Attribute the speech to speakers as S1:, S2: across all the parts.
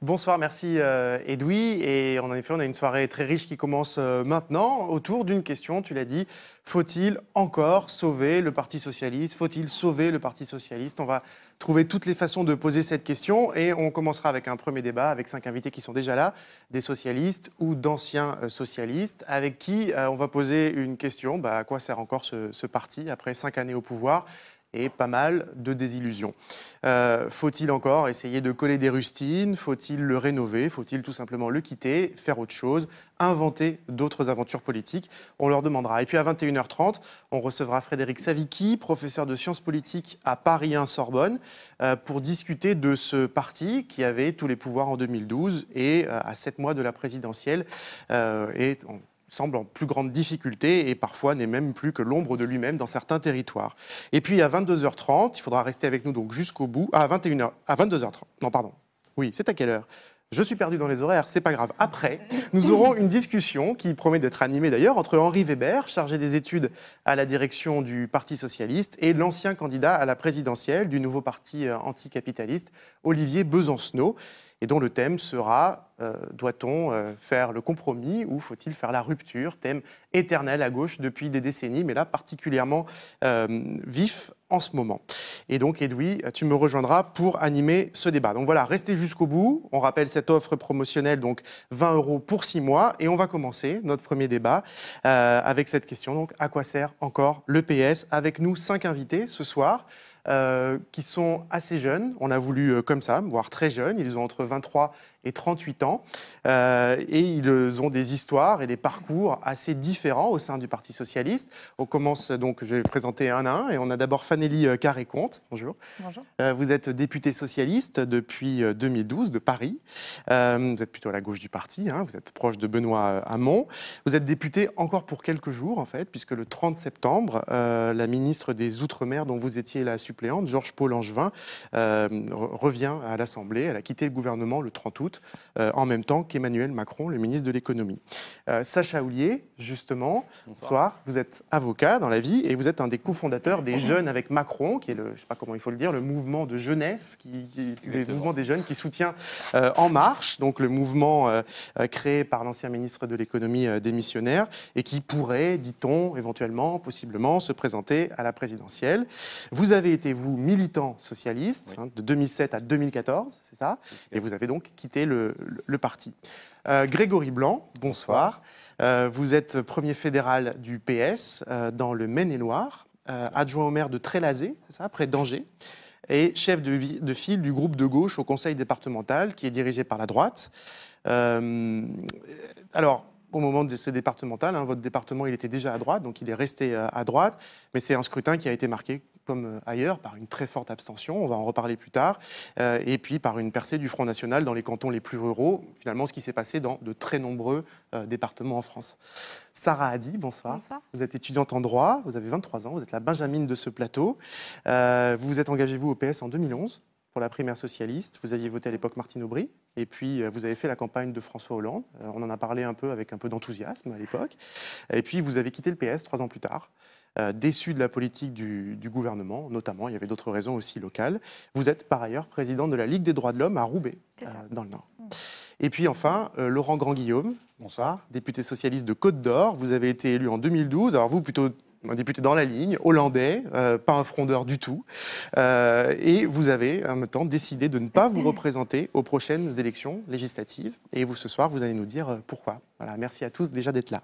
S1: Bonsoir, merci Edoui. Et en effet, on a une soirée très riche qui commence maintenant autour d'une question, tu l'as dit, faut-il encore sauver le Parti socialiste? Faut-il sauver le Parti socialiste? On va trouver toutes les façons de poser cette question et on commencera avec un premier débat avec 5 invités qui sont déjà là, des socialistes ou d'anciens socialistes, avec qui on va poser une question, à quoi sert encore ce parti après 5 années au pouvoir? Et pas mal de désillusions. Faut-il encore essayer de coller des rustines? Faut-il le rénover? Faut-il tout simplement le quitter, faire autre chose, inventer d'autres aventures politiques? On leur demandera. Et puis à 21h30, on recevra Frédéric Savicki, professeur de sciences politiques à Paris 1 Sorbonne, pour discuter de ce parti qui avait tous les pouvoirs en 2012 et à 7 mois de la présidentielle semble en plus grande difficulté et parfois n'est même plus que l'ombre de lui-même dans certains territoires. Et puis à 22h30, il faudra rester avec nous donc jusqu'au bout, à 22h30, non pardon, oui, c'est à quelle heure? Je suis perdu dans les horaires, c'est pas grave. Après, nous aurons une discussion qui promet d'être animée d'ailleurs entre Henri Weber, chargé des études à la direction du Parti socialiste, et l'ancien candidat à la présidentielle du nouveau parti anticapitaliste, Olivier Besancenot, et dont le thème sera doit-on faire le compromis ou faut-il faire la rupture? Thème éternel à gauche depuis des décennies, mais là particulièrement vif en ce moment. Et donc, Edoui, tu me rejoindras pour animer ce débat. Donc voilà, restez jusqu'au bout. On rappelle cette offre promotionnelle, donc 20 € pour 6 mois. Et on va commencer notre premier débat avec cette question. Donc, à quoi sert encore le PS? Avec nous, 5 invités ce soir. Qui sont assez jeunes, on a voulu comme ça, voire très jeunes, ils ont entre 23 et 38 ans, et ils ont des histoires et des parcours assez différents au sein du Parti socialiste. On commence donc, je vais présenter un à un, et on a d'abord Fanélie Carré-Comte, bonjour.
S2: Bonjour.
S1: Vous êtes députée socialiste depuis 2012 de Paris, vous êtes plutôt à la gauche du parti, vous êtes proche de Benoît Hamon. Vous êtes députée encore pour quelques jours en fait, puisque le 30 septembre, la ministre des Outre-mer dont vous étiez la suppléante, Georges-Paul Angevin, revient à l'Assemblée. Elle a quitté le gouvernement le 30 août, en même temps qu'Emmanuel Macron, le ministre de l'économie. Sacha Houlié, justement, bonsoir. Vous êtes avocat dans la vie et vous êtes un des cofondateurs des Jeunes avec Macron, qui est le, je ne sais pas comment il faut le dire, le mouvement de jeunesse, le mouvement des jeunes qui soutient En Marche, donc le mouvement créé par l'ancien ministre de l'économie démissionnaire et qui pourrait, dit-on, éventuellement, possiblement, se présenter à la présidentielle. Vous avez été, vous, militant socialiste, oui, de 2007 à 2014, c'est ça? Et vous avez donc quitté le parti. Grégory Blanc, bonsoir. Vous êtes premier fédéral du PS dans le Maine-et-Loire, adjoint au maire de Trélazé, c'est ça, près d'Angers, et chef de file du groupe de gauche au conseil départemental qui est dirigé par la droite. Alors, au moment de ce départemental, votre département il était déjà à droite, donc il est resté à droite, mais c'est un scrutin qui a été marqué, comme ailleurs, par une très forte abstention, on va en reparler plus tard, et puis par une percée du Front National dans les cantons les plus ruraux, finalement ce qui s'est passé dans de très nombreux départements en France. Sarah Hadi, bonsoir. Bonsoir. Vous êtes étudiante en droit, vous avez 23 ans, vous êtes la benjamine de ce plateau. Vous vous êtes engagée, vous, au PS en 2011 pour la primaire socialiste. Vous aviez voté à l'époque Martine Aubry, et puis vous avez fait la campagne de François Hollande. On en a parlé un peu avec un peu d'enthousiasme à l'époque. Et puis vous avez quitté le PS 3 ans plus tard. Déçu de la politique du gouvernement, notamment, il y avait d'autres raisons aussi locales. Vous êtes par ailleurs président de la Ligue des droits de l'homme à Roubaix, dans le Nord. Et puis enfin, Laurent Grand-Guillaume, bonsoir, député socialiste de Côte-d'Or. Vous avez été élu en 2012, alors vous plutôt un député dans la ligne, hollandais, pas un frondeur du tout. Et vous avez en même temps décidé de ne pas vous représenter aux prochaines élections législatives. Et vous, ce soir, vous allez nous dire pourquoi. Voilà, merci à tous déjà d'être là.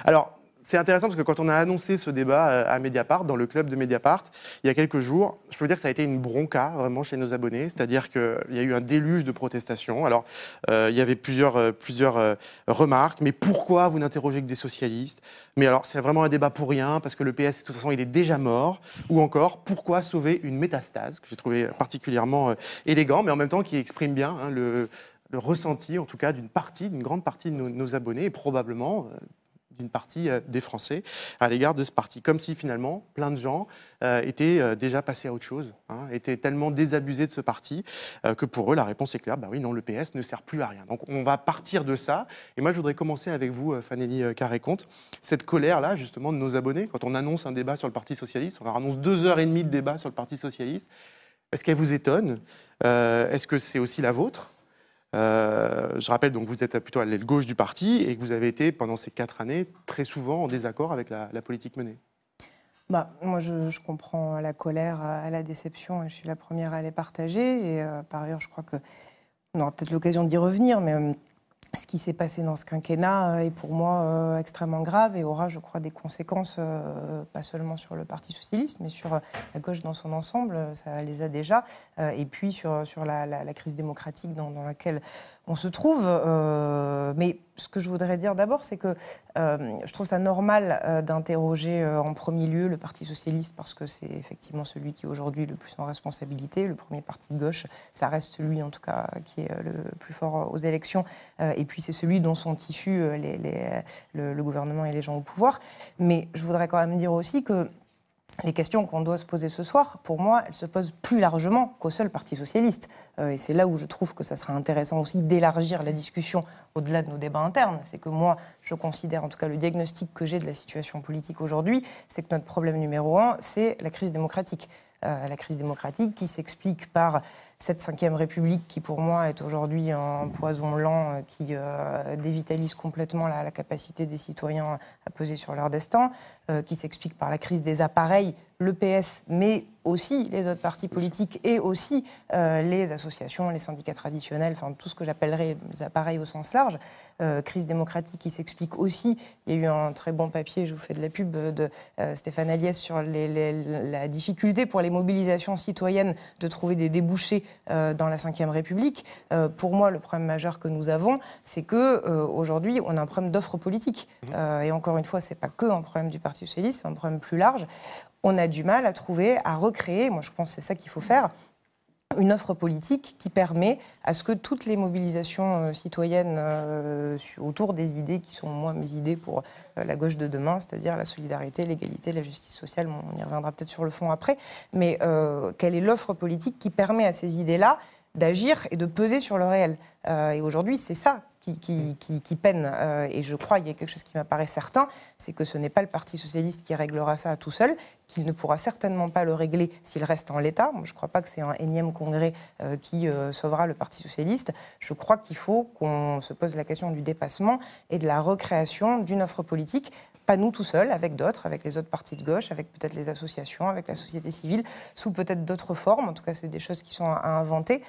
S1: Alors, c'est intéressant parce que quand on a annoncé ce débat à Mediapart, dans le club de Mediapart, il y a quelques jours, je peux dire que ça a été une bronca vraiment chez nos abonnés, c'est-à-dire qu'il y a eu un déluge de protestations. Alors, il y avait plusieurs remarques, mais pourquoi vous n'interrogez que des socialistes? Mais alors, c'est vraiment un débat pour rien, parce que le PS, de toute façon, il est déjà mort. Ou encore, pourquoi sauver une métastase, que j'ai trouvé particulièrement élégant, mais en même temps qui exprime bien le ressenti, en tout cas, d'une grande partie de nos abonnés, et probablement d'une partie des Français à l'égard de ce parti. Comme si finalement, plein de gens étaient déjà passés à autre chose, étaient tellement désabusés de ce parti que pour eux, la réponse est claire, oui, non, le PS ne sert plus à rien. Donc on va partir de ça. Et moi, je voudrais commencer avec vous, Fanélie Carré-Comte. Cette colère-là, justement, de nos abonnés, quand on annonce un débat sur le Parti socialiste, on leur annonce 2h30 de débat sur le Parti socialiste, est-ce qu'elle vous étonne? Est-ce que c'est aussi la vôtre? Je rappelle, donc, vous êtes plutôt à l'aile gauche du parti et que vous avez été, pendant ces 4 années, très souvent en désaccord avec la politique menée.
S2: Moi, je comprends la colère, la déception, et je suis la première à les partager. Et par ailleurs, je crois qu'on aura peut-être l'occasion d'y revenir, mais ce qui s'est passé dans ce quinquennat est pour moi extrêmement grave et aura, je crois, des conséquences, pas seulement sur le Parti socialiste, mais sur la gauche dans son ensemble, ça les a déjà, et puis sur la crise démocratique dans laquelle on se trouve. Mais ce que je voudrais dire d'abord, c'est que je trouve ça normal d'interroger en premier lieu le Parti socialiste, parce que c'est effectivement celui qui est aujourd'hui le plus en responsabilité. Le premier parti de gauche, ça reste celui en tout cas qui est le plus fort aux élections, et puis c'est celui dont sont issus le gouvernement et les gens au pouvoir. Mais je voudrais quand même dire aussi que les questions qu'on doit se poser ce soir, pour moi, elles se posent plus largement qu'au seul Parti socialiste. Et c'est là où je trouve que ça serait intéressant aussi d'élargir la discussion au-delà de nos débats internes. C'est que moi, je considère, en tout cas le diagnostic que j'ai de la situation politique aujourd'hui, c'est que notre problème numéro 1, c'est la crise démocratique. La crise démocratique qui s'explique par cette 5e République qui, pour moi, est aujourd'hui un poison lent qui dévitalise complètement la capacité des citoyens à peser sur leur destin, qui s'explique par la crise des appareils, le PS, mais aussi les autres partis politiques et aussi les associations, les syndicats traditionnels, enfin tout ce que j'appellerais les appareils au sens large. Crise démocratique qui s'explique aussi, il y a eu un très bon papier, je vous fais de la pub, de Stéphane Aliès sur la difficulté pour les mobilisations citoyennes de trouver des débouchés dans la 5e République. Pour moi, le problème majeur que nous avons, c'est qu'aujourd'hui, on a un problème d'offre politique. Et encore une fois, ce n'est pas que un problème du Parti socialiste, c'est un problème plus large. On a du mal à trouver, à recréer, moi je pense que c'est ça qu'il faut faire, une offre politique qui permet à ce que toutes les mobilisations citoyennes autour des idées qui sont, moi, mes idées pour la gauche de demain, c'est-à-dire la solidarité, l'égalité, la justice sociale, bon, on y reviendra peut-être sur le fond après, mais quelle est l'offre politique qui permet à ces idées-là d'agir et de peser sur le réel. Et aujourd'hui, c'est ça qui peine. Et je crois qu'il y a quelque chose qui m'apparaît certain, c'est que ce n'est pas le Parti socialiste qui réglera ça tout seul, qu'il ne pourra certainement pas le régler s'il reste en l'état. Je ne crois pas que c'est un énième congrès qui sauvera le Parti socialiste. Je crois qu'il faut qu'on se pose la question du dépassement et de la recréation d'une offre politique. Pas nous tout seuls, avec d'autres, avec les autres partis de gauche, avec peut-être les associations, avec la société civile, sous peut-être d'autres formes. En tout cas, c'est des choses qui sont à inventer.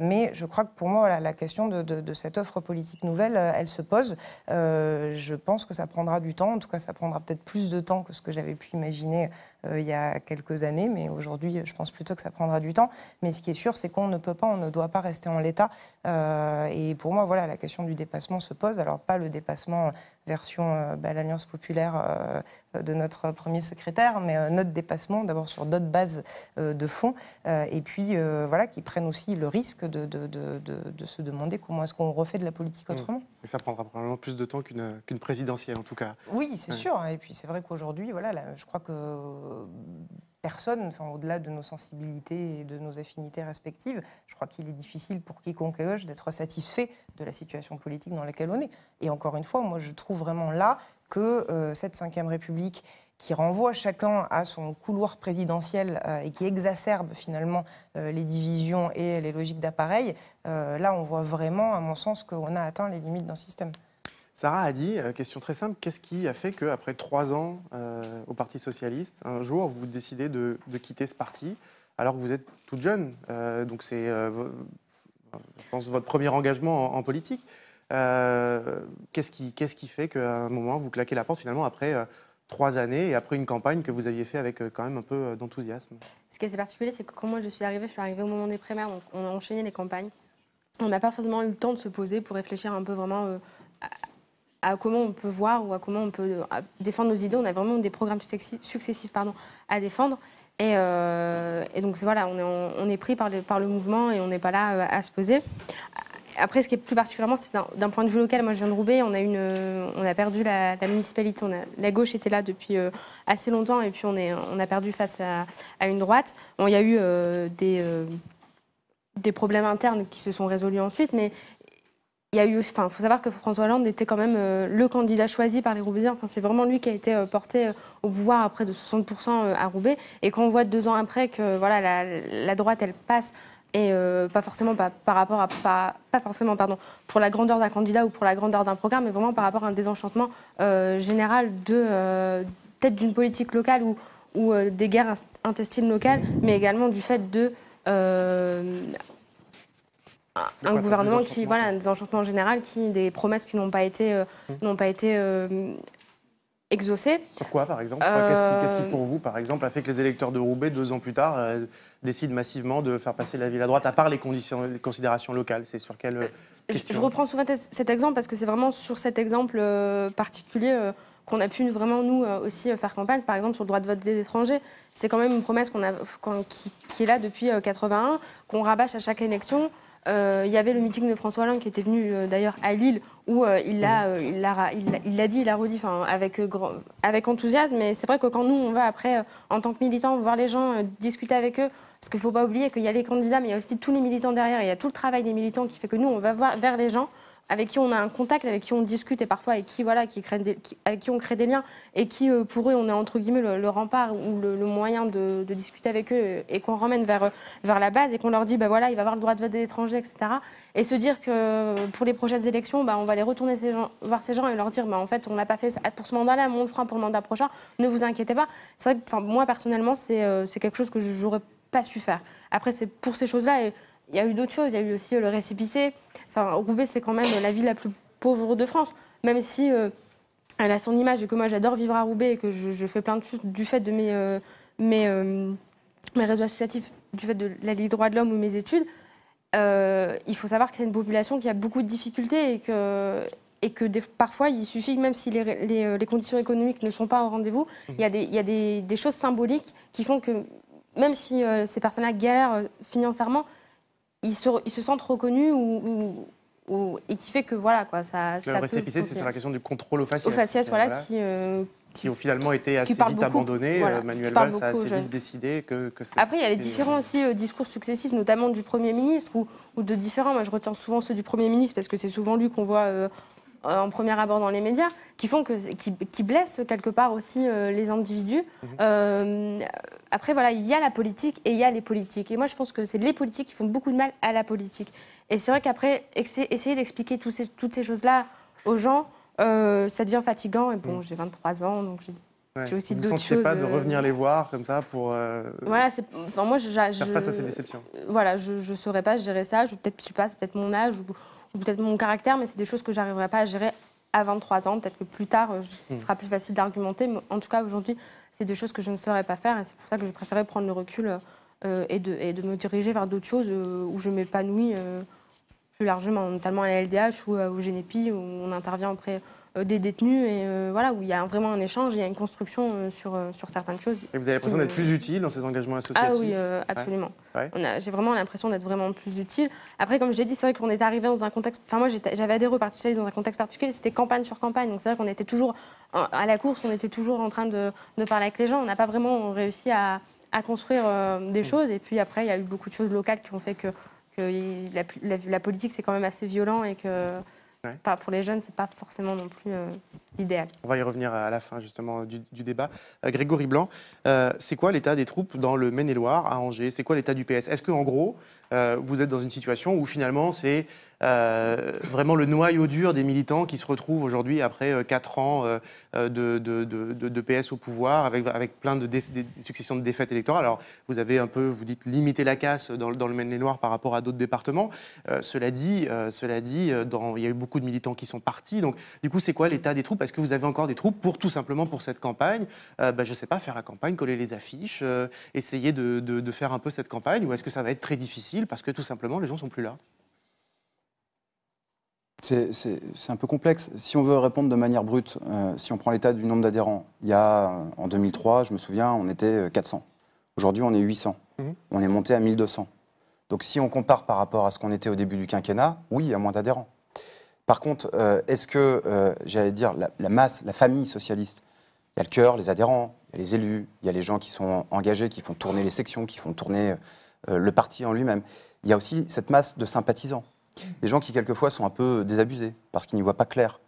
S2: Mais je crois que pour moi, voilà, la question de cette offre politique nouvelle, elle se pose. Je pense que ça prendra du temps. En tout cas, ça prendra peut-être plus de temps que ce que j'avais pu imaginer il y a quelques années. Mais aujourd'hui, je pense plutôt que ça prendra du temps. Mais ce qui est sûr, c'est qu'on ne peut pas, on ne doit pas rester en l'état. Et pour moi, voilà, la question du dépassement se pose. Alors, pas le dépassement version l'Alliance populaire de notre premier secrétaire, mais notre dépassement d'abord sur d'autres bases de fond, et puis voilà, qui prennent aussi le risque de se demander comment est-ce qu'on refait de la politique autrement.
S1: Et ça prendra probablement plus de temps qu'une présidentielle, en tout cas.
S2: Oui, c'est sûr. Et puis c'est vrai qu'aujourd'hui, voilà, je crois que personne, enfin, au-delà de nos sensibilités et de nos affinités respectives, je crois qu'il est difficile pour quiconque à gauche d'être satisfait de la situation politique dans laquelle on est. Et encore une fois, moi, je trouve vraiment là que cette 5e République qui renvoie chacun à son couloir présidentiel et qui exacerbe finalement les divisions et les logiques d'appareil, là, on voit vraiment, à mon sens, qu'on a atteint les limites d'un système.
S1: Sarah a dit, question très simple, qu'est-ce qui a fait qu'après 3 ans au Parti socialiste, un jour, vous décidez de quitter ce parti, alors que vous êtes toute jeune, donc c'est, je pense, votre premier engagement en politique. Qu'est-ce qui fait qu'à un moment, vous claquez la porte, finalement, après 3 années et après une campagne que vous aviez fait avec quand même un peu d'enthousiasme? Ce
S3: qui est assez particulier, c'est que quand moi je suis arrivée au moment des primaires, donc on a enchaîné les campagnes. On n'a pas forcément eu le temps de se poser pour réfléchir un peu vraiment à comment on peut voir ou à comment on peut défendre nos idées. On a vraiment des programmes successifs à défendre. Et donc voilà, on est pris par le mouvement et on n'est pas là à se poser. Après, ce qui est plus particulièrement, c'est d'un point de vue local. Moi, je viens de Roubaix, on a perdu la municipalité. La gauche était là depuis assez longtemps et puis on a perdu face à une droite. Bon, il y a eu des problèmes internes qui se sont résolus ensuite, mais il y a eu, faut savoir que François Hollande était quand même le candidat choisi par les Roubaisiens. Enfin, c'est vraiment lui qui a été porté au pouvoir à près de 60% à Roubaix. Et quand on voit 2 ans après que voilà, la droite, elle passe et pas forcément par rapport à pas forcément pour la grandeur d'un candidat ou pour la grandeur d'un programme, mais vraiment par rapport à un désenchantement général peut-être d'une politique locale ou des guerres intestines locales, mais également du fait de un gouvernement qui, voilà, un désenchantement général, des promesses qui n'ont pas été exaucées.
S1: Pourquoi, par exemple Qu'est-ce qui, pour vous, par exemple, a fait que les électeurs de Roubaix, 2 ans plus tard, décident massivement de faire passer la ville à droite, à part les considérations locales? C'est sur quelle question?
S3: Je reprends souvent cet exemple parce que c'est vraiment sur cet exemple particulier qu'on a pu vraiment, nous, aussi faire campagne. Par exemple, sur le droit de vote des étrangers, c'est quand même une promesse qui est là depuis 81, qu'on rabâche à chaque élection. Il y avait le meeting de François Hollande qui était venu d'ailleurs à Lille où il l'a dit, il l'a redit avec enthousiasme. Mais c'est vrai que quand nous, on va après, en tant que militants, voir les gens, discuter avec eux, parce qu'il ne faut pas oublier qu'il y a les candidats, mais il y a aussi tous les militants derrière. Il y a tout le travail des militants qui fait que nous, on va vers les gens, avec qui on a un contact, avec qui on discute et parfois avec qui, avec qui on crée des liens et qui, pour eux, on est entre guillemets le rempart ou le moyen de discuter avec eux et qu'on ramène vers la base et qu'on leur dit, bah voilà, il va avoir le droit de vote des étrangers, etc. Et se dire que pour les prochaines élections, bah, on va les retourner voir ces gens et leur dire, bah, en fait, on l'a pas fait pour ce mandat-là, mais on le fera pour le mandat prochain, ne vous inquiétez pas. C'est vrai que moi, personnellement, c'est quelque chose que je n'aurais pas su faire. Après, c'est pour ces choses-là, il y a eu d'autres choses. Il y a eu aussi le récépissé. Enfin, Roubaix, c'est quand même la ville la plus pauvre de France. Même si elle a son image et que moi, j'adore vivre à Roubaix et que je fais plein de choses du fait de mes réseaux associatifs, du fait de la Ligue droits de l'homme ou mes études, il faut savoir que c'est une population qui a beaucoup de difficultés et que parfois, il suffit, même si les conditions économiques ne sont pas au rendez-vous, il y a des choses symboliques qui font que même si ces personnes-là galèrent financièrement, ils se sentent reconnus et qui fait que voilà quoi ça.
S1: Le récépissé, c'est sur la question du contrôle au faciès.
S3: Au faciès, voilà.
S1: Qui ont finalement été assez vite abandonnés. Voilà, Manuel Valls a assez vite décidé que c'est...
S3: Après, il y a les différents aussi discours successifs, notamment du Premier ministre ou de différents. Moi, je retiens souvent ceux du Premier ministre parce que c'est souvent lui qu'on voit en premier abord dans les médias, qui blessent quelque part aussi les individus. Après, voilà, il y a la politique et il y a les politiques. Et moi, je pense que c'est les politiques qui font beaucoup de mal à la politique. Et c'est vrai qu'après, essayer d'expliquer toutes ces choses-là aux gens, ça devient fatigant. Et bon, j'ai 23 ans, donc j'ai aussi d'autres choses.
S1: Vous ne sentez pas de revenir les voir comme ça pour
S3: voilà, moi,
S1: faire face à ces déceptions?
S3: Voilà, je ne saurais pas gérer ça. C'est peut-être mon âge ou peut-être mon caractère, mais c'est des choses que je n'arriverai pas à gérer à 23 ans. Peut-être que plus tard, ce sera plus facile d'argumenter. Mais en tout cas, aujourd'hui, c'est des choses que je ne saurais pas faire. Et c'est pour ça que je préférais prendre le recul et de me diriger vers d'autres choses où je m'épanouis plus largement, notamment à la LDH ou au Génépi, où on intervient auprès des détenus et voilà, où il y a vraiment un échange, il y a une construction sur certaines choses.
S1: Et vous avez l'impression d'être plus utile dans ces engagements associatifs?
S3: Ah oui, absolument.
S1: Ouais.
S3: J'ai vraiment l'impression d'être vraiment plus utile. Après, comme je l'ai dit, c'est vrai qu'on est arrivé dans un contexte... Enfin, moi, j'avais adhéré au Parti socialiste dans un contexte particulier, c'était campagne sur campagne. Donc c'est vrai qu'on était toujours à la course, on était toujours en train de parler avec les gens. On n'a pas vraiment réussi à construire des choses. Et puis après, il y a eu beaucoup de choses locales qui ont fait que la politique, c'est quand même assez violent et que... Pour les jeunes, ce n'est pas forcément non plus l'idéal.
S1: On va y revenir à la fin justement du débat. Grégory Blanc, c'est quoi l'état des troupes dans le Maine-et-Loire, à Angers? C'est quoi l'état du PS? Est-ce qu'en gros, vous êtes dans une situation où finalement c'est vraiment le noyau dur des militants qui se retrouvent aujourd'hui après 4 ans de PS au pouvoir, avec plein de successions de défaites électorales? Alors, vous avez un peu, vous dites, limité la casse dans le Maine-et-Loire par rapport à d'autres départements. Cela dit, il y a eu beaucoup de militants qui sont partis. Donc, du coup, c'est quoi l'état des troupes? Est-ce que vous avez encore des troupes tout simplement pour cette campagne? Je ne sais pas, faire la campagne, coller les affiches, essayer de faire un peu cette campagne? Ou est-ce que ça va être très difficile parce que tout simplement, les gens ne sont plus là?
S4: C'est un peu complexe. Si on veut répondre de manière brute, si on prend l'état du nombre d'adhérents, il y a, en 2003, je me souviens, on était 400. Aujourd'hui, on est 800. On est monté à 1200. Donc si on compare par rapport à ce qu'on était au début du quinquennat, oui, il y a moins d'adhérents. Par contre, est-ce que, j'allais dire, la masse, la famille socialiste, il y a le cœur, les adhérents, il y a les élus, il y a les gens qui sont engagés, qui font tourner les sections, qui font tourner le parti en lui-même. Il y a aussi cette masse de sympathisants. Des gens qui, quelquefois, sont un peu désabusés parce qu'ils n'y voient pas clair.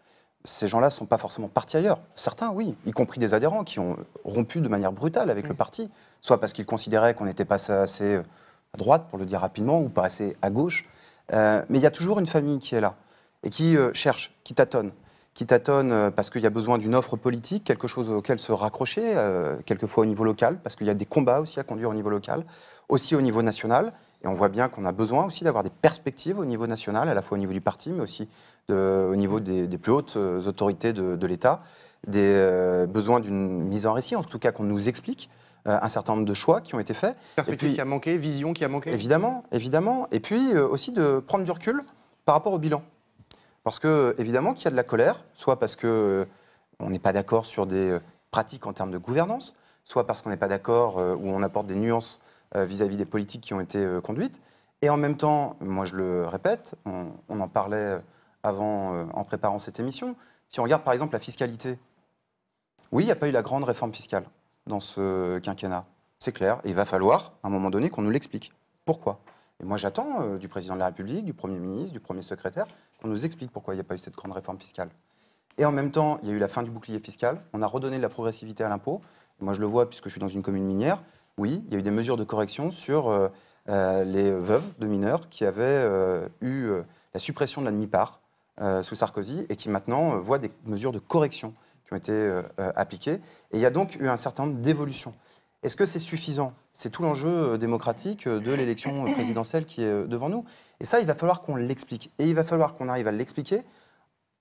S4: Ces gens-là ne sont pas forcément partis ailleurs. Certains, oui, y compris des adhérents qui ont rompu de manière brutale avec le parti, soit parce qu'ils considéraient qu'on n'était pas assez à droite, pour le dire rapidement, ou pas assez à gauche. Mais il y a toujours une famille qui est là et qui cherche, qui tâtonne parce qu'il y a besoin d'une offre politique, quelque chose auquel se raccrocher, quelquefois au niveau local, parce qu'il y a des combats aussi à conduire au niveau local, aussi au niveau national. Et on voit bien qu'on a besoin aussi d'avoir des perspectives au niveau national, à la fois au niveau du parti, mais aussi au niveau des plus hautes autorités de l'État, des besoins d'une mise en récit, en tout cas qu'on nous explique un certain nombre de choix qui ont été faits.
S1: Perspective qui a manqué, vision qui a manqué.
S4: Évidemment, évidemment. Et puis aussi de prendre du recul par rapport au bilan. Parce que, évidemment, qu'il y a de la colère, soit parce qu'on n'est pas d'accord sur des pratiques en termes de gouvernance, soit parce qu'on n'est pas d'accord ou on apporte des nuances vis-à-vis des politiques qui ont été conduites. Et en même temps, moi je le répète, on en parlait avant en préparant cette émission, si on regarde par exemple la fiscalité, oui, il n'y a pas eu la grande réforme fiscale dans ce quinquennat, c'est clair, et il va falloir à un moment donné qu'on nous l'explique. Pourquoi ? Et moi, j'attends du président de la République, du Premier ministre, du Premier secrétaire, qu'on nous explique pourquoi il n'y a pas eu cette grande réforme fiscale. Et en même temps, il y a eu la fin du bouclier fiscal. On a redonné de la progressivité à l'impôt. Moi, je le vois puisque je suis dans une commune minière. Oui, il y a eu des mesures de correction sur les veuves de mineurs qui avaient eu la suppression de la demi-part sous Sarkozy et qui maintenant voient des mesures de correction qui ont été appliquées. Et il y a donc eu un certain nombre d'évolutions. Est-ce que c'est suffisant ? C'est tout l'enjeu démocratique de l'élection présidentielle qui est devant nous. Et ça, il va falloir qu'on l'explique. Et il va falloir qu'on arrive à l'expliquer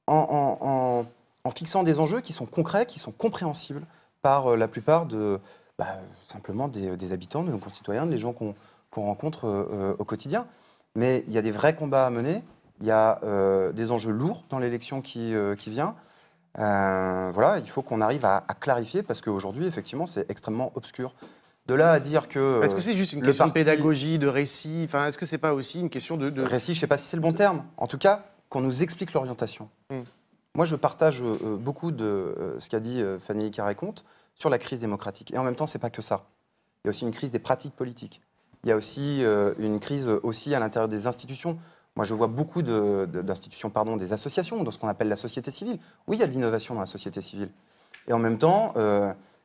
S4: en fixant des enjeux qui sont concrets, qui sont compréhensibles par la plupart simplement des habitants, de nos concitoyens, des gens qu'on rencontre au quotidien. Mais il y a des vrais combats à mener. Il y a des enjeux lourds dans l'élection qui vient. Voilà, il faut qu'on arrive à clarifier parce qu'aujourd'hui, effectivement, c'est extrêmement obscur. De là à dire que...
S1: Est-ce que c'est juste une question de pédagogie, de récit ? Enfin, est-ce que c'est pas aussi une question de...
S4: Récit, je ne sais pas si c'est le bon terme. En tout cas, qu'on nous explique l'orientation. Moi, je partage beaucoup de ce qu'a dit Fanny Carré-Comte sur la crise démocratique. Et en même temps, ce n'est pas que ça. Il y a aussi une crise des pratiques politiques. Il y a aussi une crise aussi à l'intérieur des institutions. Moi, je vois beaucoup d'institutions, des associations, dans ce qu'on appelle la société civile. Oui, il y a de l'innovation dans la société civile. Et en même temps,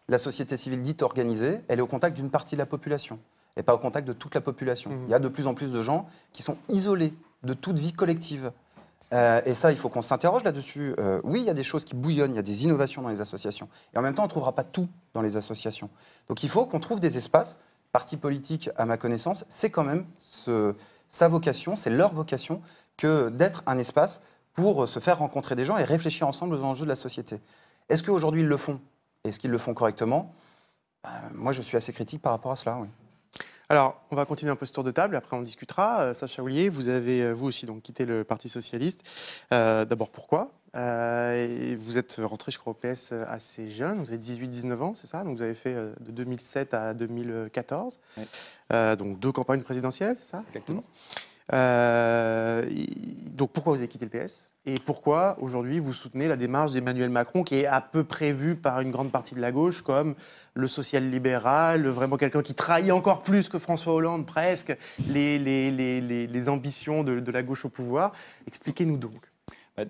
S4: la société civile dite organisée, elle est au contact d'une partie de la population, et pas au contact de toute la population. Il y a de plus en plus de gens qui sont isolés de toute vie collective. Et ça, il faut qu'on s'interroge là-dessus. Oui, il y a des choses qui bouillonnent, il y a des innovations dans les associations. Et en même temps, on ne trouvera pas tout dans les associations. Donc il faut qu'on trouve des espaces. Parti politique, à ma connaissance, c'est quand même sa vocation, c'est leur vocation, que d'être un espace pour se faire rencontrer des gens et réfléchir ensemble aux enjeux de la société. Est-ce qu'aujourd'hui, ils le font ? Est-ce qu'ils le font correctement ? Moi, je suis assez critique par rapport à cela, oui.
S1: Alors, on va continuer un peu ce tour de table, après on discutera. Sacha Houlié, vous avez vous aussi donc quitté le Parti socialiste. D'abord, pourquoi ? Et vous êtes rentré, je crois, au PS assez jeune, vous avez 18-19 ans, c'est ça ? Donc vous avez fait de 2007 à 2014, oui. Donc 2 campagnes présidentielles, c'est ça ?
S5: Exactement.
S1: Donc pourquoi vous avez quitté le PS ? Et pourquoi, aujourd'hui, vous soutenez la démarche d'Emmanuel Macron, qui est à peu près vue par une grande partie de la gauche comme le social-libéral, vraiment quelqu'un qui trahit encore plus que François Hollande, presque, les ambitions de la gauche au pouvoir. Expliquez-nous donc.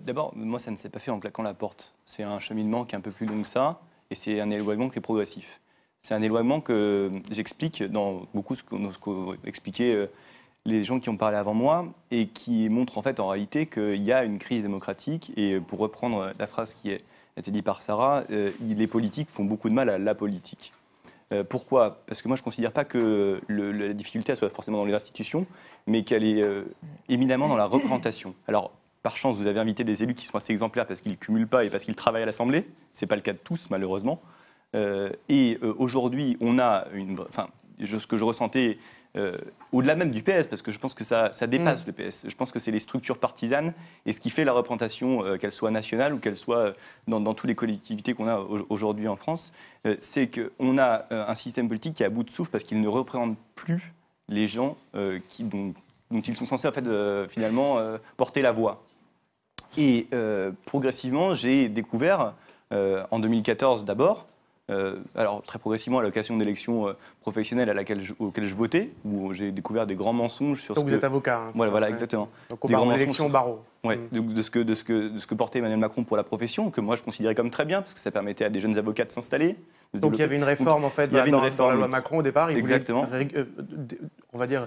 S5: D'abord, moi, ça ne s'est pas fait en claquant la porte. C'est un cheminement qui est un peu plus long que ça, et c'est un éloignement qui est progressif. C'est un éloignement que j'explique dans beaucoup ce qu'ont expliqué les gens qui ont parlé avant moi, et qui montrent en fait en réalité qu'il y a une crise démocratique. Et pour reprendre la phrase qui a été dite par Sarah, les politiques font beaucoup de mal à la politique. Pourquoi ? Parce que moi, je ne considère pas que la difficulté soit forcément dans les institutions, mais qu'elle est éminemment dans la représentation. Alors, par chance, vous avez invité des élus qui sont assez exemplaires parce qu'ils ne cumulent pas et parce qu'ils travaillent à l'Assemblée. Ce n'est pas le cas de tous, malheureusement. Aujourd'hui, on a ce que je ressentais au-delà même du PS, parce que je pense que ça dépasse le PS. Je pense que c'est les structures partisanes et ce qui fait la représentation, qu'elle soit nationale ou qu'elle soit dans toutes les collectivités qu'on a aujourd'hui en France, c'est qu'on a un système politique qui est à bout de souffle parce qu'il ne représente plus les gens dont ils sont censés en fait, finalement porter la voix. Et progressivement, j'ai découvert, en 2014 d'abord, alors très progressivement à l'occasion d'élections professionnelles auxquelles je votais, où j'ai découvert des grands mensonges sur
S1: donc vous êtes avocat, hein,
S5: voilà, exactement.
S1: Donc on parle d'élections au barreau.
S5: Ouais, de ce que portait Emmanuel Macron pour la profession, que moi je considérais comme très bien, parce que ça permettait à des jeunes avocats de s'installer,
S1: Donc il y avait une réforme en fait
S5: il y avait une
S1: dans
S5: réforme
S1: la loi Macron au départ. Il
S5: Exactement.
S1: voulait, on va dire,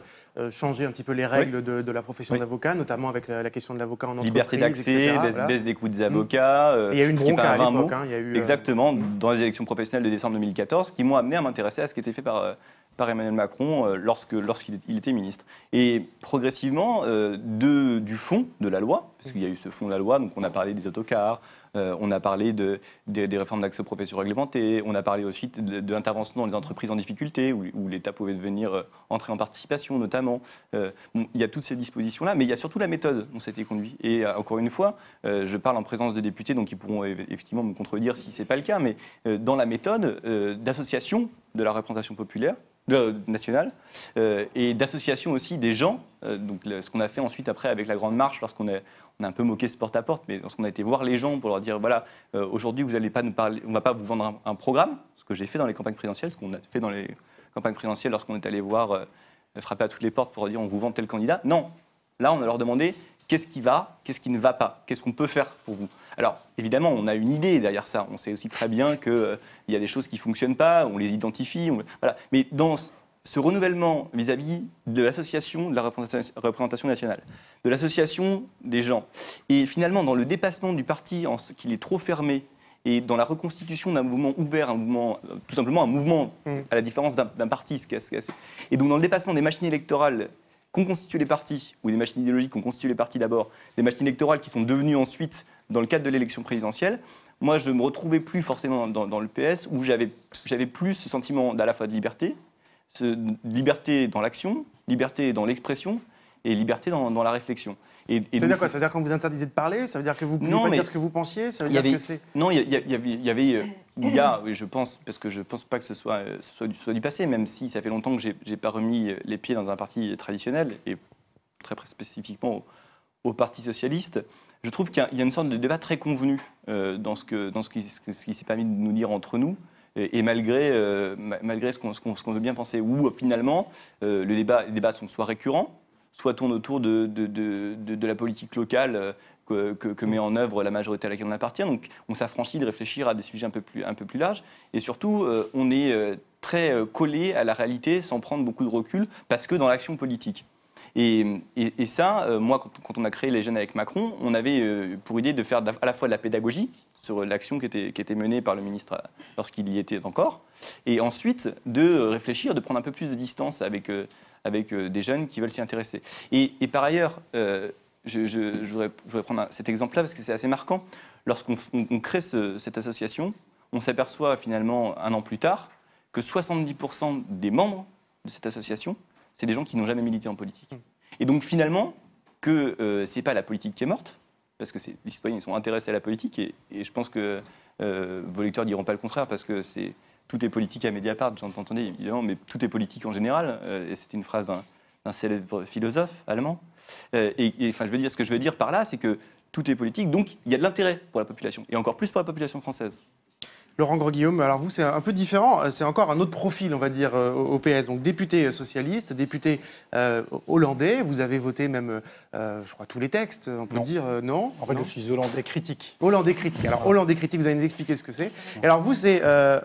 S1: changer un petit peu les règles de la profession d'avocat, notamment avec la question de l'avocat en entreprise,
S5: Liberté d'accès,
S1: etc.
S5: baisse des coûts des avocats.
S1: Et il y a eu une
S5: ce qui est
S1: bronca
S5: pas
S1: à
S5: un vain
S1: l'époque.
S5: mot.
S1: Hein, il y a eu,
S5: Exactement, dans les élections professionnelles de décembre 2014, qui m'ont amené à m'intéresser à ce qui était fait par Emmanuel Macron lorsqu'il était ministre. Et progressivement, du fond de la loi, parce qu'il y a eu ce fond de la loi, donc on a parlé des autocars, on a parlé des réformes d'accès aux professions réglementées, on a parlé ensuite de l'intervention dans les entreprises en difficulté, où l'État pouvait devenir entrer en participation notamment. Il y a toutes ces dispositions-là, mais il y a surtout la méthode dont c'était conduit. Et encore une fois, je parle en présence de députés, donc ils pourront effectivement me contredire si ce n'est pas le cas, mais dans la méthode d'association de la représentation populaire, nationale, et d'association aussi des gens, donc ce qu'on a fait ensuite après avec la Grande Marche, lorsqu'on a un peu moqué ce porte-à-porte, mais lorsqu'on a été voir les gens pour leur dire, voilà, aujourd'hui vous n'allez pas nous parler, on ne va pas vous vendre un programme, ce que j'ai fait dans les campagnes présidentielles, ce qu'on a fait dans les campagnes présidentielles lorsqu'on est allé voir, frapper à toutes les portes pour dire on vous vend tel candidat. Non, là on a leur demandé qu'est-ce qui va, qu'est-ce qui ne va pas, qu'est-ce qu'on peut faire pour vous. Alors évidemment on a une idée derrière ça, on sait aussi très bien qu'il y a des choses qui ne fonctionnent pas, on les identifie, voilà. Mais dans ce renouvellement vis-à-vis de l'association de la représentation nationale, de l'association des gens, et finalement dans le dépassement du parti en ce qu'il est trop fermé, et dans la reconstitution d'un mouvement ouvert, un mouvement, tout simplement un mouvement, à la différence d'un parti, et donc dans le dépassement des machines électorales qu'ont constitué les partis, ou des machines idéologiques qu'ont constitué les partis d'abord, des machines électorales qui sont devenues ensuite, dans le cadre de l'élection présidentielle, moi je ne me retrouvais plus forcément dans le PS, où j'avais plus ce sentiment à la fois de liberté dans l'action, liberté dans l'expression, et liberté dans la réflexion.
S1: Ça veut dire quoi? Ça veut dire qu'on vous interdisait de parler? Ça veut dire que vous ne pouviez pas dire ce que vous pensiez? Ça veut dire que c'est...
S5: Non, il y a, je pense, parce que je ne pense pas que ce soit du passé, même si ça fait longtemps que je n'ai pas remis les pieds dans un parti traditionnel, et très spécifiquement au Parti socialiste. Je trouve qu'il y a une sorte de débat très convenu dans ce qui s'est permis de nous dire entre nous, et malgré ce qu'on veut bien penser, où finalement les débats sont soit récurrents, soit tournent autour de la politique locale que met en œuvre la majorité à laquelle on appartient. Donc on s'affranchit de réfléchir à des sujets un peu plus larges. Et surtout, on est très collé à la réalité sans prendre beaucoup de recul, parce que dans l'action politique. Et ça, moi, quand on a créé Les Jeunes avec Macron, on avait pour idée de faire à la fois de la pédagogie sur l'action qui était menée par le ministre lorsqu'il y était encore, et ensuite de réfléchir, de prendre un peu plus de distance avec des jeunes qui veulent s'y intéresser. Et par ailleurs, je voudrais prendre cet exemple-là parce que c'est assez marquant. Lorsqu'on crée cette association, on s'aperçoit finalement, un an plus tard, que 70% des membres de cette association, c'est des gens qui n'ont jamais milité en politique. Et donc finalement, que ce n'est pas la politique qui est morte, parce que les citoyens ils sont intéressés à la politique, et je pense que vos lecteurs ne diront pas le contraire, parce que tout est politique à Mediapart, j'entendais évidemment, mais tout est politique en général, et c'était une phrase d'un célèbre philosophe allemand. Enfin, ce que je veux dire par là, c'est que tout est politique, donc il y a de l'intérêt pour la population, et encore plus pour la population française.
S1: Laurent Grosguillaume, alors vous, c'est un peu différent, c'est encore un autre profil, on va dire, au PS. Donc député socialiste, député hollandais, vous avez voté même, je crois, tous les textes, on peut dire, non?
S6: En fait, je suis hollandais critique.
S1: Hollandais critique. Alors, hollandais critique, vous allez nous expliquer ce que c'est. Et alors vous, c'est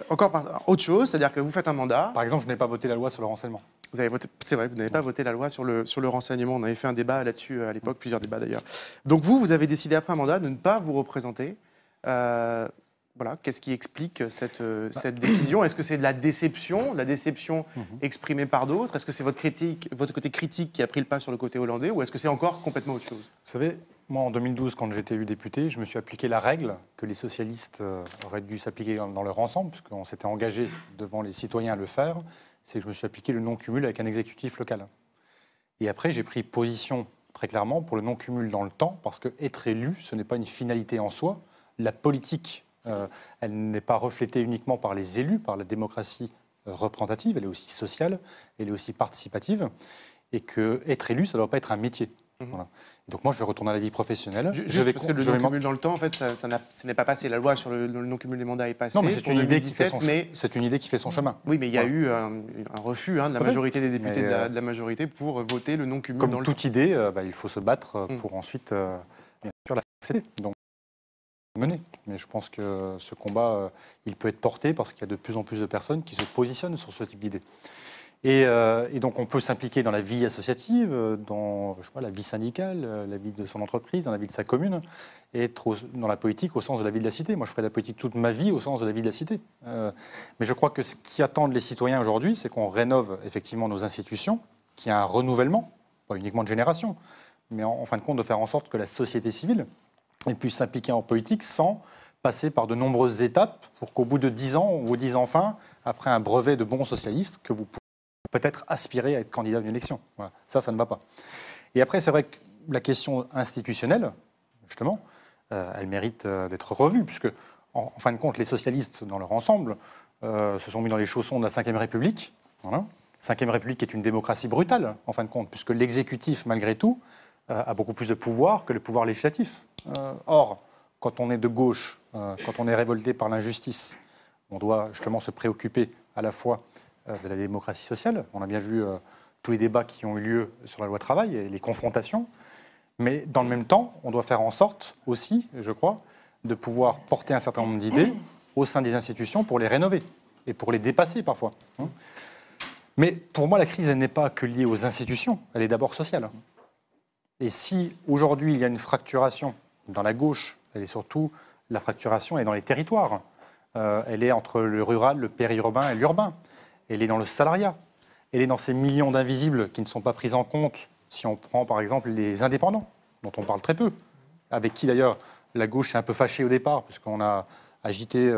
S1: encore autre chose, c'est-à-dire que vous faites un mandat.
S6: Par exemple, je n'ai pas voté la loi sur le renseignement.
S1: Vous avez voté, c'est vrai, vous n'avez pas voté la loi sur le renseignement. On avait fait un débat là-dessus à l'époque, plusieurs débats d'ailleurs. Donc vous avez décidé après un mandat de ne pas vous représenter. Voilà, qu'est-ce qui explique cette décision? Est-ce que c'est de la déception exprimée par d'autres? Est-ce que c'est votre côté critique qui a pris le pas sur le côté hollandais, ou est-ce que c'est encore complètement autre chose?
S6: Vous savez, moi en 2012, quand j'étais élu député, je me suis appliqué la règle que les socialistes auraient dû s'appliquer dans leur ensemble, puisqu'on s'était engagé devant les citoyens à le faire, c'est que je me suis appliqué le non-cumul avec un exécutif local. Et après, j'ai pris position très clairement pour le non-cumul dans le temps, parce que être élu, ce n'est pas une finalité en soi. La politique, elle n'est pas reflétée uniquement par les élus, par la démocratie représentative, elle est aussi sociale, elle est aussi participative, et qu'être élu, ça ne doit pas être un métier. Voilà. Donc moi, je vais retourner à la vie professionnelle.
S1: Parce que le non-cumul dans le temps, en fait, ça n'est pas passé. La loi sur le non-cumul des mandats est passée.
S6: Non, mais c'est une idée qui fait son chemin.
S1: Oui, mais il y a eu un refus de la majorité des députés de la majorité pour voter le non-cumul dans le temps.
S6: Comme toute idée, il faut se battre pour ensuite bien sûr la faire céder. Donc mener. Mais je pense que ce combat, il peut être porté parce qu'il y a de plus en plus de personnes qui se positionnent sur ce type d'idée. Et donc on peut s'impliquer dans la vie associative, dans la vie syndicale, la vie de son entreprise, dans la vie de sa commune, et être dans la politique au sens de la vie de la cité. Moi, je ferai de la politique toute ma vie au sens de la vie de la cité. Mais je crois que ce qui attendent les citoyens aujourd'hui, c'est qu'on rénove effectivement nos institutions, qu'il y ait un renouvellement, pas uniquement de génération, mais en fin de compte de faire en sorte que la société civile puisse s'impliquer en politique sans passer par de nombreuses étapes pour qu'au bout de 10 ans, on vous dise enfin, après un brevet de bon socialiste, que vous pouvez peut-être aspirer à être candidat à une élection. Voilà. Ça ne va pas. Et après, c'est vrai que la question institutionnelle, justement, elle mérite d'être revue, puisque, en fin de compte, les socialistes, dans leur ensemble, se sont mis dans les chaussons de la Ve République. Voilà. Ve République est une démocratie brutale, en fin de compte, puisque l'exécutif, malgré tout, a beaucoup plus de pouvoir que le pouvoir législatif. Or, quand on est de gauche, quand on est révolté par l'injustice, on doit justement se préoccuper à la fois de la démocratie sociale. On a bien vu tous les débats qui ont eu lieu sur la loi travail et les confrontations. Mais dans le même temps, on doit faire en sorte aussi, je crois, de pouvoir porter un certain nombre d'idées au sein des institutions pour les rénover et pour les dépasser parfois. Mais pour moi, la crise, elle n'est pas que liée aux institutions, elle est d'abord sociale. Et si aujourd'hui, il y a une fracturation dans la gauche, elle est surtout, la fracturation est dans les territoires. Elle est entre le rural, le périurbain et l'urbain. Elle est dans le salariat. Elle est dans ces millions d'invisibles qui ne sont pas pris en compte si on prend par exemple les indépendants, dont on parle très peu, avec qui d'ailleurs la gauche est un peu fâchée au départ, puisqu'on a agité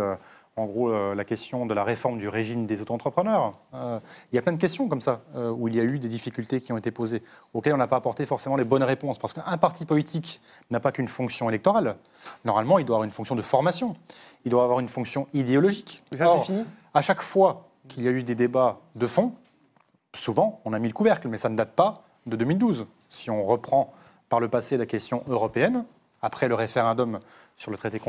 S6: en gros la question de la réforme du régime des auto-entrepreneurs. Il y a plein de questions comme ça, où il y a eu des difficultés qui ont été posées, auxquelles on n'a pas apporté forcément les bonnes réponses. Parce qu'un parti politique n'a pas qu'une fonction électorale. Normalement, il doit avoir une fonction de formation. Il doit avoir une fonction idéologique.
S1: Et ça, c'est fini ?
S6: À chaque fois qu'il y a eu des débats de fond, souvent, on a mis le couvercle, mais ça ne date pas de 2012. Si on reprend par le passé la question européenne, après le référendum sur le traité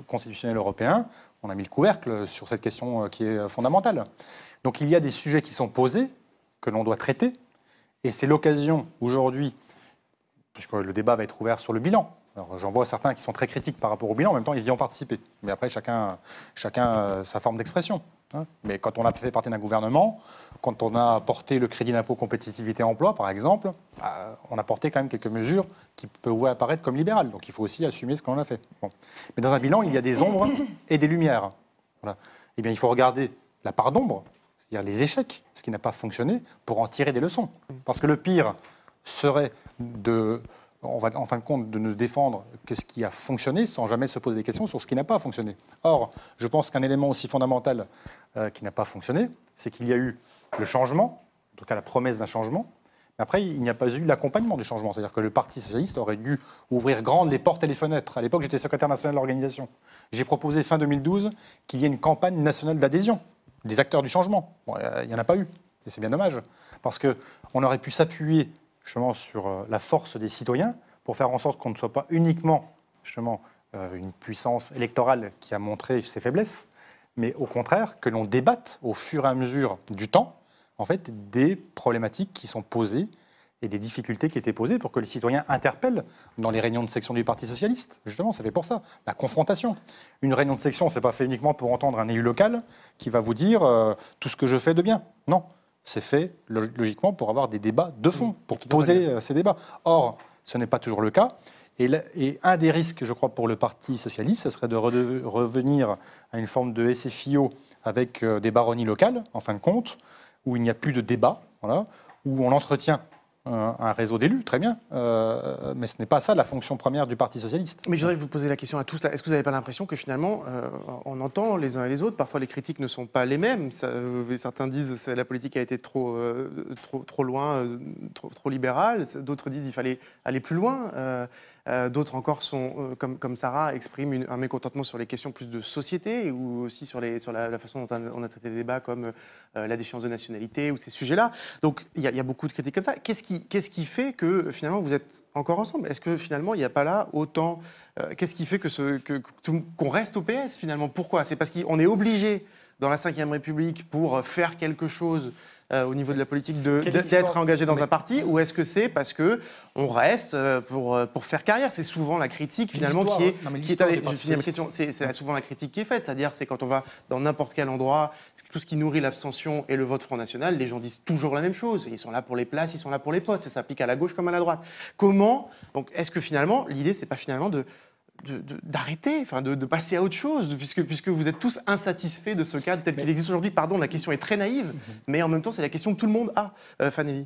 S6: constitutionnel européen, on a mis le couvercle sur cette question qui est fondamentale. Donc il y a des sujets qui sont posés, que l'on doit traiter, et c'est l'occasion aujourd'hui, puisque le débat va être ouvert sur le bilan. Alors, j'en vois certains qui sont très critiques par rapport au bilan, en même temps ils y ont participé. Mais après, chacun sa forme d'expression. Mais quand on a fait partie d'un gouvernement, quand on a porté le crédit d'impôt compétitivité emploi, par exemple, on a porté quand même quelques mesures qui peuvent apparaître comme libérales. Donc il faut aussi assumer ce qu'on a fait. Bon. Mais dans un bilan, il y a des ombres et des lumières. Voilà. Eh bien, il faut regarder la part d'ombre, c'est-à-dire les échecs, ce qui n'a pas fonctionné, pour en tirer des leçons. Parce que le pire serait en fin de compte, de ne défendre que ce qui a fonctionné sans jamais se poser des questions sur ce qui n'a pas fonctionné. Or, je pense qu'un élément aussi fondamental qui n'a pas fonctionné, c'est qu'il y a eu le changement, en tout cas la promesse d'un changement, mais après, il n'y a pas eu l'accompagnement du changement. C'est-à-dire que le Parti socialiste aurait dû ouvrir grandes les portes et les fenêtres. À l'époque, j'étais secrétaire national de l'organisation. J'ai proposé fin 2012 qu'il y ait une campagne nationale d'adhésion des acteurs du changement. Bon, il n'y en a pas eu, et c'est bien dommage, parce qu'on aurait pu s'appuyer justement sur la force des citoyens pour faire en sorte qu'on ne soit pas uniquement justement, une puissance électorale qui a montré ses faiblesses, mais au contraire que l'on débatte au fur et à mesure du temps en fait, des problématiques qui sont posées et des difficultés qui étaient posées pour que les citoyens interpellent dans les réunions de section du Parti socialiste. Justement, c'est fait pour ça, la confrontation. Une réunion de section, ce n'est pas fait uniquement pour entendre un élu local qui va vous dire tout ce que je fais de bien. Non. C'est fait logiquement pour avoir des débats de fond, pour poser ces débats. Or, ce n'est pas toujours le cas. Et un des risques, je crois, pour le Parti socialiste, ce serait de revenir à une forme de SFIO avec des baronnies locales, en fin de compte, où il n'y a plus de débat, voilà, où on entretient un réseau d'élus, très bien, mais ce n'est pas ça la fonction première du Parti socialiste.
S1: Mais je voudrais vous poser la question à tous. Est-ce que vous n'avez pas l'impression que finalement, on entend les uns et les autres, parfois les critiques ne sont pas les mêmes. Certains disent que la politique a été trop loin, trop libérale. D'autres disent qu'il fallait aller plus loin. D'autres encore sont, comme Sarah, expriment un mécontentement sur les questions plus de société ou aussi sur la façon dont on a traité des débats comme la déchéance de nationalité ou ces sujets-là. Donc il y a beaucoup de critiques comme ça. Qu'est-ce qui fait que finalement vous êtes encore ensemble ? Est-ce que finalement il n'y a pas là autant... qu'est-ce qui fait qu'on reste au PS finalement ? Pourquoi ? C'est parce qu'on est obligé dans la Ve République pour faire quelque chose au niveau de la politique d'être
S6: histoire
S1: engagé dans un parti, ou est-ce que c'est parce qu'on reste pour faire carrière? C'est souvent la critique finalement qui est... Je finis ma question, c'est souvent la critique qui est faite, c'est-à-dire c'est quand on va dans n'importe quel endroit, tout ce qui nourrit l'abstention et le vote Front National, les gens disent toujours la même chose. Ils sont là pour les places, ils sont là pour les postes, ça s'applique à la gauche comme à la droite. Comment? Donc est-ce que finalement, l'idée, c'est pas finalement d'arrêter, enfin de passer à autre chose, puisque vous êtes tous insatisfaits de ce cadre tel qu'il existe aujourd'hui. Pardon, la question est très naïve, mais en même temps, c'est la question que tout le monde a. Fanelli.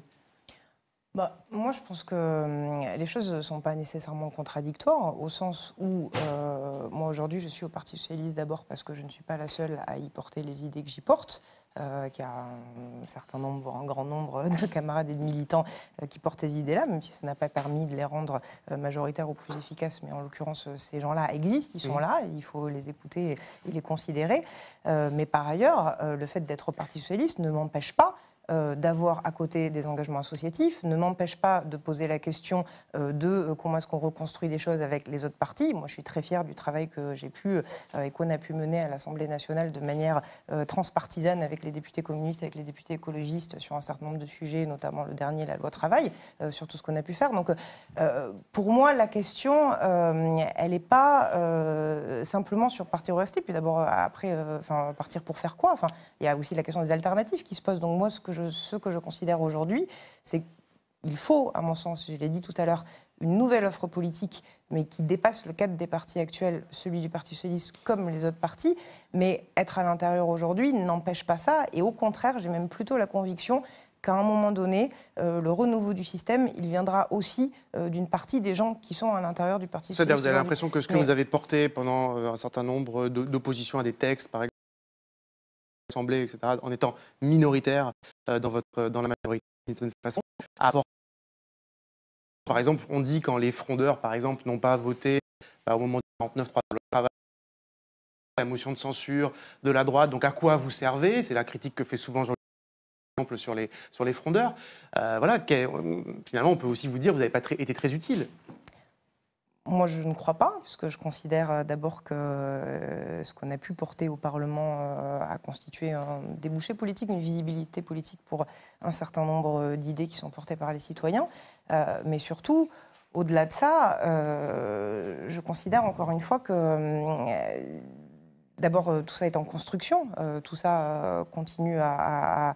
S2: Moi, je pense que les choses ne sont pas nécessairement contradictoires, au sens où, moi, aujourd'hui, je suis au Parti Socialiste d'abord parce que je ne suis pas la seule à y porter les idées que j'y porte, qu'il y a un certain nombre, voire un grand nombre de camarades et de militants qui portent ces idées-là, même si ça n'a pas permis de les rendre majoritaires ou plus efficaces, mais en l'occurrence, ces gens-là existent, ils sont là, il faut les écouter et les considérer. Mais par ailleurs, le fait d'être au Parti Socialiste ne m'empêche pas d'avoir à côté des engagements associatifs, ne m'empêche pas de poser la question de comment est-ce qu'on reconstruit les choses avec les autres partis. Moi, je suis très fière du travail que j'ai pu et qu'on a pu mener à l'Assemblée nationale de manière transpartisane avec les députés communistes, avec les députés écologistes sur un certain nombre de sujets, notamment le dernier, la loi travail, sur tout ce qu'on a pu faire. Donc, pour moi, la question, elle n'est pas simplement sur partir ou rester. Puis d'abord, après, partir pour faire quoi? Enfin, il y a aussi la question des alternatives qui se pose. Donc moi, ce que je considère aujourd'hui, c'est qu'il faut, à mon sens, je l'ai dit tout à l'heure, une nouvelle offre politique, mais qui dépasse le cadre des partis actuels, celui du Parti Socialiste comme les autres partis. Mais être à l'intérieur aujourd'hui n'empêche pas ça. Et au contraire, j'ai même plutôt la conviction qu'à un moment donné, le renouveau du système, il viendra aussi d'une partie des gens qui sont à l'intérieur du Parti Socialiste.
S1: C'est-à-dire, vous avez l'impression que ce que vous avez porté pendant un certain nombre d'oppositions à des textes, par exemple, l'Assemblée, etc., en étant minoritaire dans la majorité, d'une certaine façon, apporte. Par exemple, on dit quand les frondeurs, par exemple, n'ont pas voté au moment du 49.3 le travail, la motion de censure de la droite, donc à quoi vous servez? C'est la critique que fait souvent Jean-Luc sur les frondeurs. Voilà, finalement, on peut aussi vous dire que vous n'avez pas été très utile.
S2: Moi, je ne crois pas, puisque je considère d'abord que ce qu'on a pu porter au Parlement a constitué un débouché politique, une visibilité politique pour un certain nombre d'idées qui sont portées par les citoyens. Mais surtout, au-delà de ça, je considère encore une fois que... D'abord, tout ça est en construction, tout ça continue à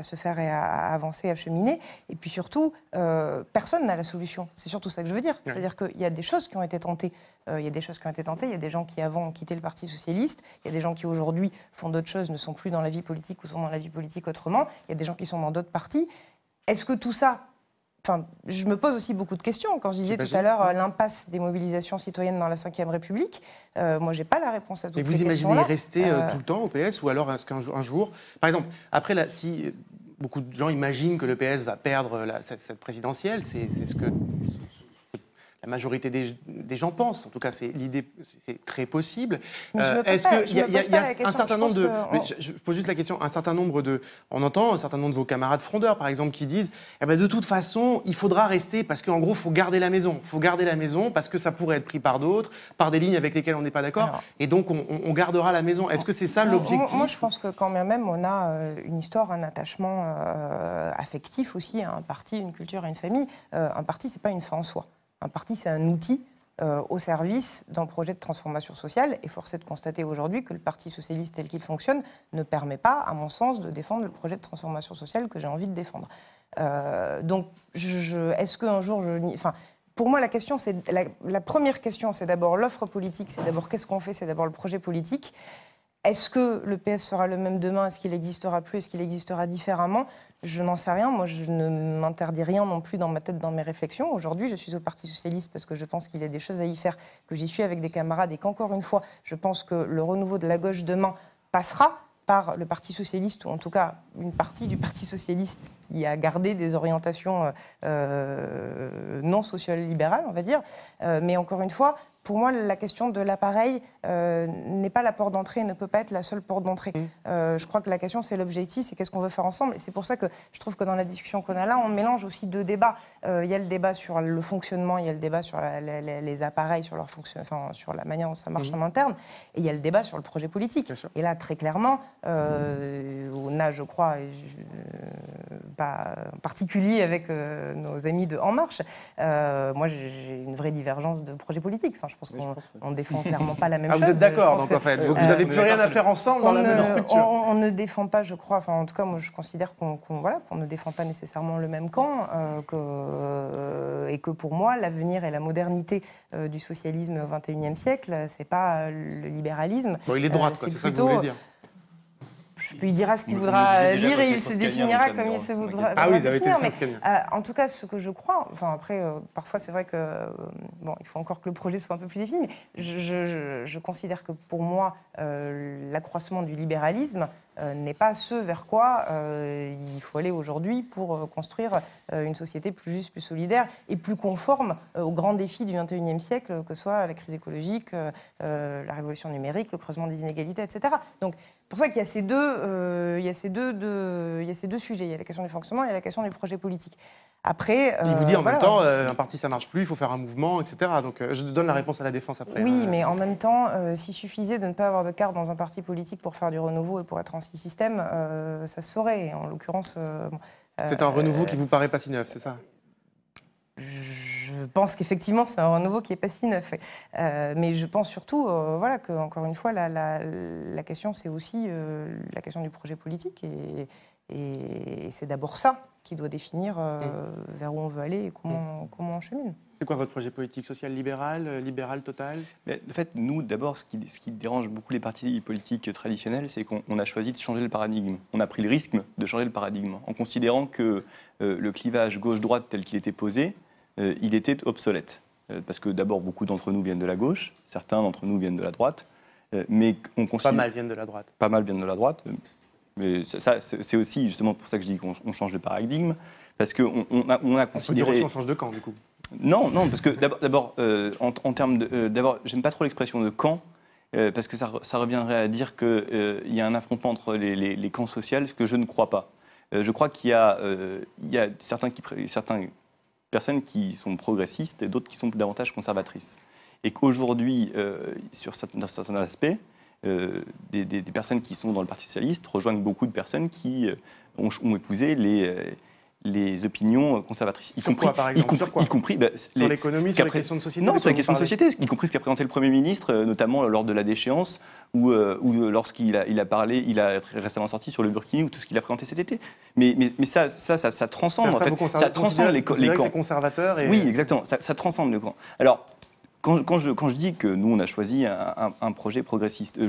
S2: se faire et à avancer, à cheminer. Et puis surtout, personne n'a la solution. C'est surtout ça que je veux dire. Oui. C'est-à-dire qu'il y a des choses qui ont été tentées. Il y a des des gens qui avant ont quitté le Parti Socialiste. Il y a des gens qui aujourd'hui font d'autres choses, ne sont plus dans la vie politique ou sont dans la vie politique autrement. Il y a des gens qui sont dans d'autres partis. Est-ce que tout ça... Enfin, je me pose aussi beaucoup de questions. Quand je disais tout à l'heure l'impasse des mobilisations citoyennes dans la Ve République, moi, je n'ai pas la réponse à toutes ces questions-là.
S1: Et vous imaginez rester tout le temps au PS, ou alors est-ce qu'un jour... Par exemple, après, si beaucoup de gens imaginent que le PS va perdre cette présidentielle, c'est ce que la majorité des gens pensent. En tout cas, l'idée, c'est très possible. Est-ce qu'il y a un certain nombre de... Je pose juste la question, un certain nombre de... On entend un certain nombre de vos camarades frondeurs, par exemple, qui disent de toute façon, il faudra rester parce qu'en gros, il faut garder la maison. Il faut garder la maison parce que ça pourrait être pris par d'autres, par des lignes avec lesquelles on n'est pas d'accord. Et donc, on gardera la maison. Est-ce que c'est ça l'objectif?
S2: Moi, je pense que quand même, on a une histoire, un attachement affectif aussi à un parti, une culture, à une famille. Un parti, ce n'est pas une fin en soi. Un parti, c'est un outil au service d'un projet de transformation sociale. Et force est de constater aujourd'hui que le Parti socialiste tel qu'il fonctionne ne permet pas, à mon sens, de défendre le projet de transformation sociale que j'ai envie de défendre. Donc, est-ce qu'un jour... pour moi, la question, la première question, c'est d'abord l'offre politique, c'est d'abord qu'est-ce qu'on fait, c'est d'abord le projet politique. Est-ce que le PS sera le même demain? Est-ce qu'il n'existera plus? Est-ce qu'il existera différemment? Je n'en sais rien. Moi, je ne m'interdis rien non plus dans ma tête, dans mes réflexions. Aujourd'hui, je suis au Parti Socialiste parce que je pense qu'il y a des choses à y faire, que j'y suis avec des camarades et qu'encore une fois, je pense que le renouveau de la gauche demain passera par le Parti Socialiste, ou en tout cas une partie du Parti Socialiste qui a gardé des orientations non social-libérales, on va dire. Mais encore une fois, pour moi, la question de l'appareil n'est pas la porte d'entrée et ne peut pas être la seule porte d'entrée. Je crois que la question, c'est l'objectif, c'est qu'est-ce qu'on veut faire ensemble. Et c'est pour ça que je trouve que dans la discussion qu'on a là, on mélange aussi deux débats. Il y a le débat sur le fonctionnement, il y a le débat sur les appareils, sur leur sur la manière dont ça marche en interne, et il y a le débat sur le projet politique. Et là, très clairement, on a, je crois, pas en particulier avec nos amis de En Marche, moi, j'ai une vraie divergence de projet politique. Enfin, je pense qu'on ne défend clairement pas la même chose.
S1: Vous êtes d'accord, donc en fait, vous n'avez plus rien à faire ensemble dans la même structure.
S2: On ne défend pas, je crois, enfin en tout cas, moi je considère qu'on ne défend pas nécessairement le même camp, et que pour moi, l'avenir et la modernité du socialisme au XXIe siècle, c'est pas le libéralisme.
S1: Bon, il est droite, c'est ça que vous voulez dire.
S2: Il dira ce qu'il voudra dire et il se définira comme il se voudra.
S1: Ah oui, ça avait été
S2: en tout cas, ce que je crois, enfin après, parfois c'est vrai que bon, il faut encore que le projet soit un peu plus défini, mais je considère que pour moi, l'accroissement du libéralisme n'est pas ce vers quoi il faut aller aujourd'hui pour construire une société plus juste, plus solidaire et plus conforme aux grands défis du XXIe siècle, que ce soit la crise écologique, la révolution numérique, le creusement des inégalités, etc. Donc, c'est pour ça qu'il y a ces deux sujets. Il y a la question du fonctionnement et la question du projet politique. Après,
S1: il vous dit en même temps, un parti ça marche plus, il faut faire un mouvement, etc. Donc je donne la réponse à la défense après.
S2: Oui, mais en même temps, s'il suffisait de ne pas avoir de carte dans un parti politique pour faire du renouveau et pour être anti-système, ça se saurait. Et en l'occurrence,
S1: c'est un renouveau qui vous paraît pas si neuf, c'est ça?
S2: Je pense qu'effectivement, c'est un renouveau qui n'est pas si neuf. Mais je pense surtout que, encore une fois, la question, c'est aussi la question du projet politique. Et c'est d'abord ça qui doit définir vers où on veut aller et comment on chemine.
S1: C'est quoi votre projet politique? Social-libéral, libéral total?
S5: Mais, en fait, nous, d'abord, ce qui dérange beaucoup les partis politiques traditionnels, c'est qu'on a choisi de changer le paradigme. On a pris le risque de changer le paradigme en considérant que le clivage gauche-droite tel qu'il était posé, il était obsolète. Parce que d'abord, beaucoup d'entre nous viennent de la gauche, certains d'entre nous viennent de la droite, mais on considère...
S1: Pas mal viennent de la droite.
S5: Pas mal viennent de la droite. Mais ça, c'est aussi justement pour ça que je dis qu'on change de paradigme, parce qu'on a considéré... On peut dire
S1: aussi on change de camp, du coup.
S5: Non, parce que d'abord, en termes de... D'abord, j'aime pas trop l'expression de camp, parce que ça reviendrait à dire qu'il y a un affrontement entre les camps sociaux, ce que je ne crois pas. Je crois qu'il y a certaines personnes qui sont progressistes et d'autres qui sont davantage conservatrices. Et qu'aujourd'hui, dans certains aspects, des personnes qui sont dans le Parti socialiste rejoignent beaucoup de personnes qui ont épousé les opinions conservatrices.
S1: Sur quoi, par exemple?
S5: Y compris
S1: sur l'économie, sur les questions de société?
S5: Non, sur les questions de société, y compris ce qu'a présenté le Premier ministre, notamment lors de la déchéance, ou lorsqu'il a parlé, il a récemment sorti sur le Burkini, ou tout ce qu'il a présenté cet été. Mais ça transcende,
S1: ça,
S5: en fait. Ça transcende les camps.
S1: C'est conservateur
S5: Oui, exactement, ça transcende le camp. Alors, quand je dis que nous, on a choisi un projet progressiste,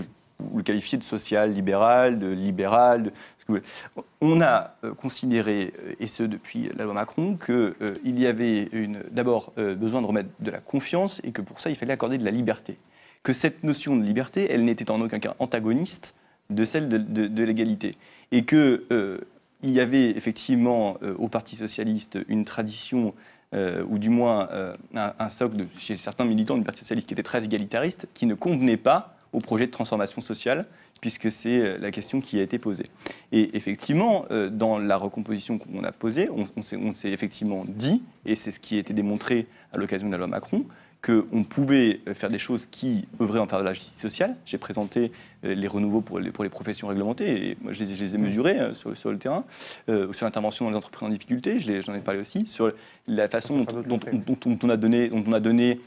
S5: vous le qualifiez de social, libéral, de libéral, ce que vous voulez. On a considéré, et ce depuis la loi Macron, qu'il y avait d'abord besoin de remettre de la confiance et que pour ça, il fallait accorder de la liberté. Que cette notion de liberté, elle n'était en aucun cas antagoniste de celle de l'égalité. Et qu'il y avait effectivement au Parti socialiste une tradition, ou du moins un socle chez certains militants du Parti socialiste qui était très égalitariste, qui ne convenait pas au projet de transformation sociale, puisque c'est la question qui a été posée. Et effectivement, dans la recomposition qu'on a posée, on s'est effectivement dit, et c'est ce qui a été démontré à l'occasion de la loi Macron, qu'on pouvait faire des choses qui œuvraient en faveur de la justice sociale. J'ai présenté les renouveaux pour les professions réglementées, et moi je les ai mesurés sur le terrain, sur l'intervention dans les entreprises en difficulté, j'en ai parlé aussi, sur la façon dont on a donné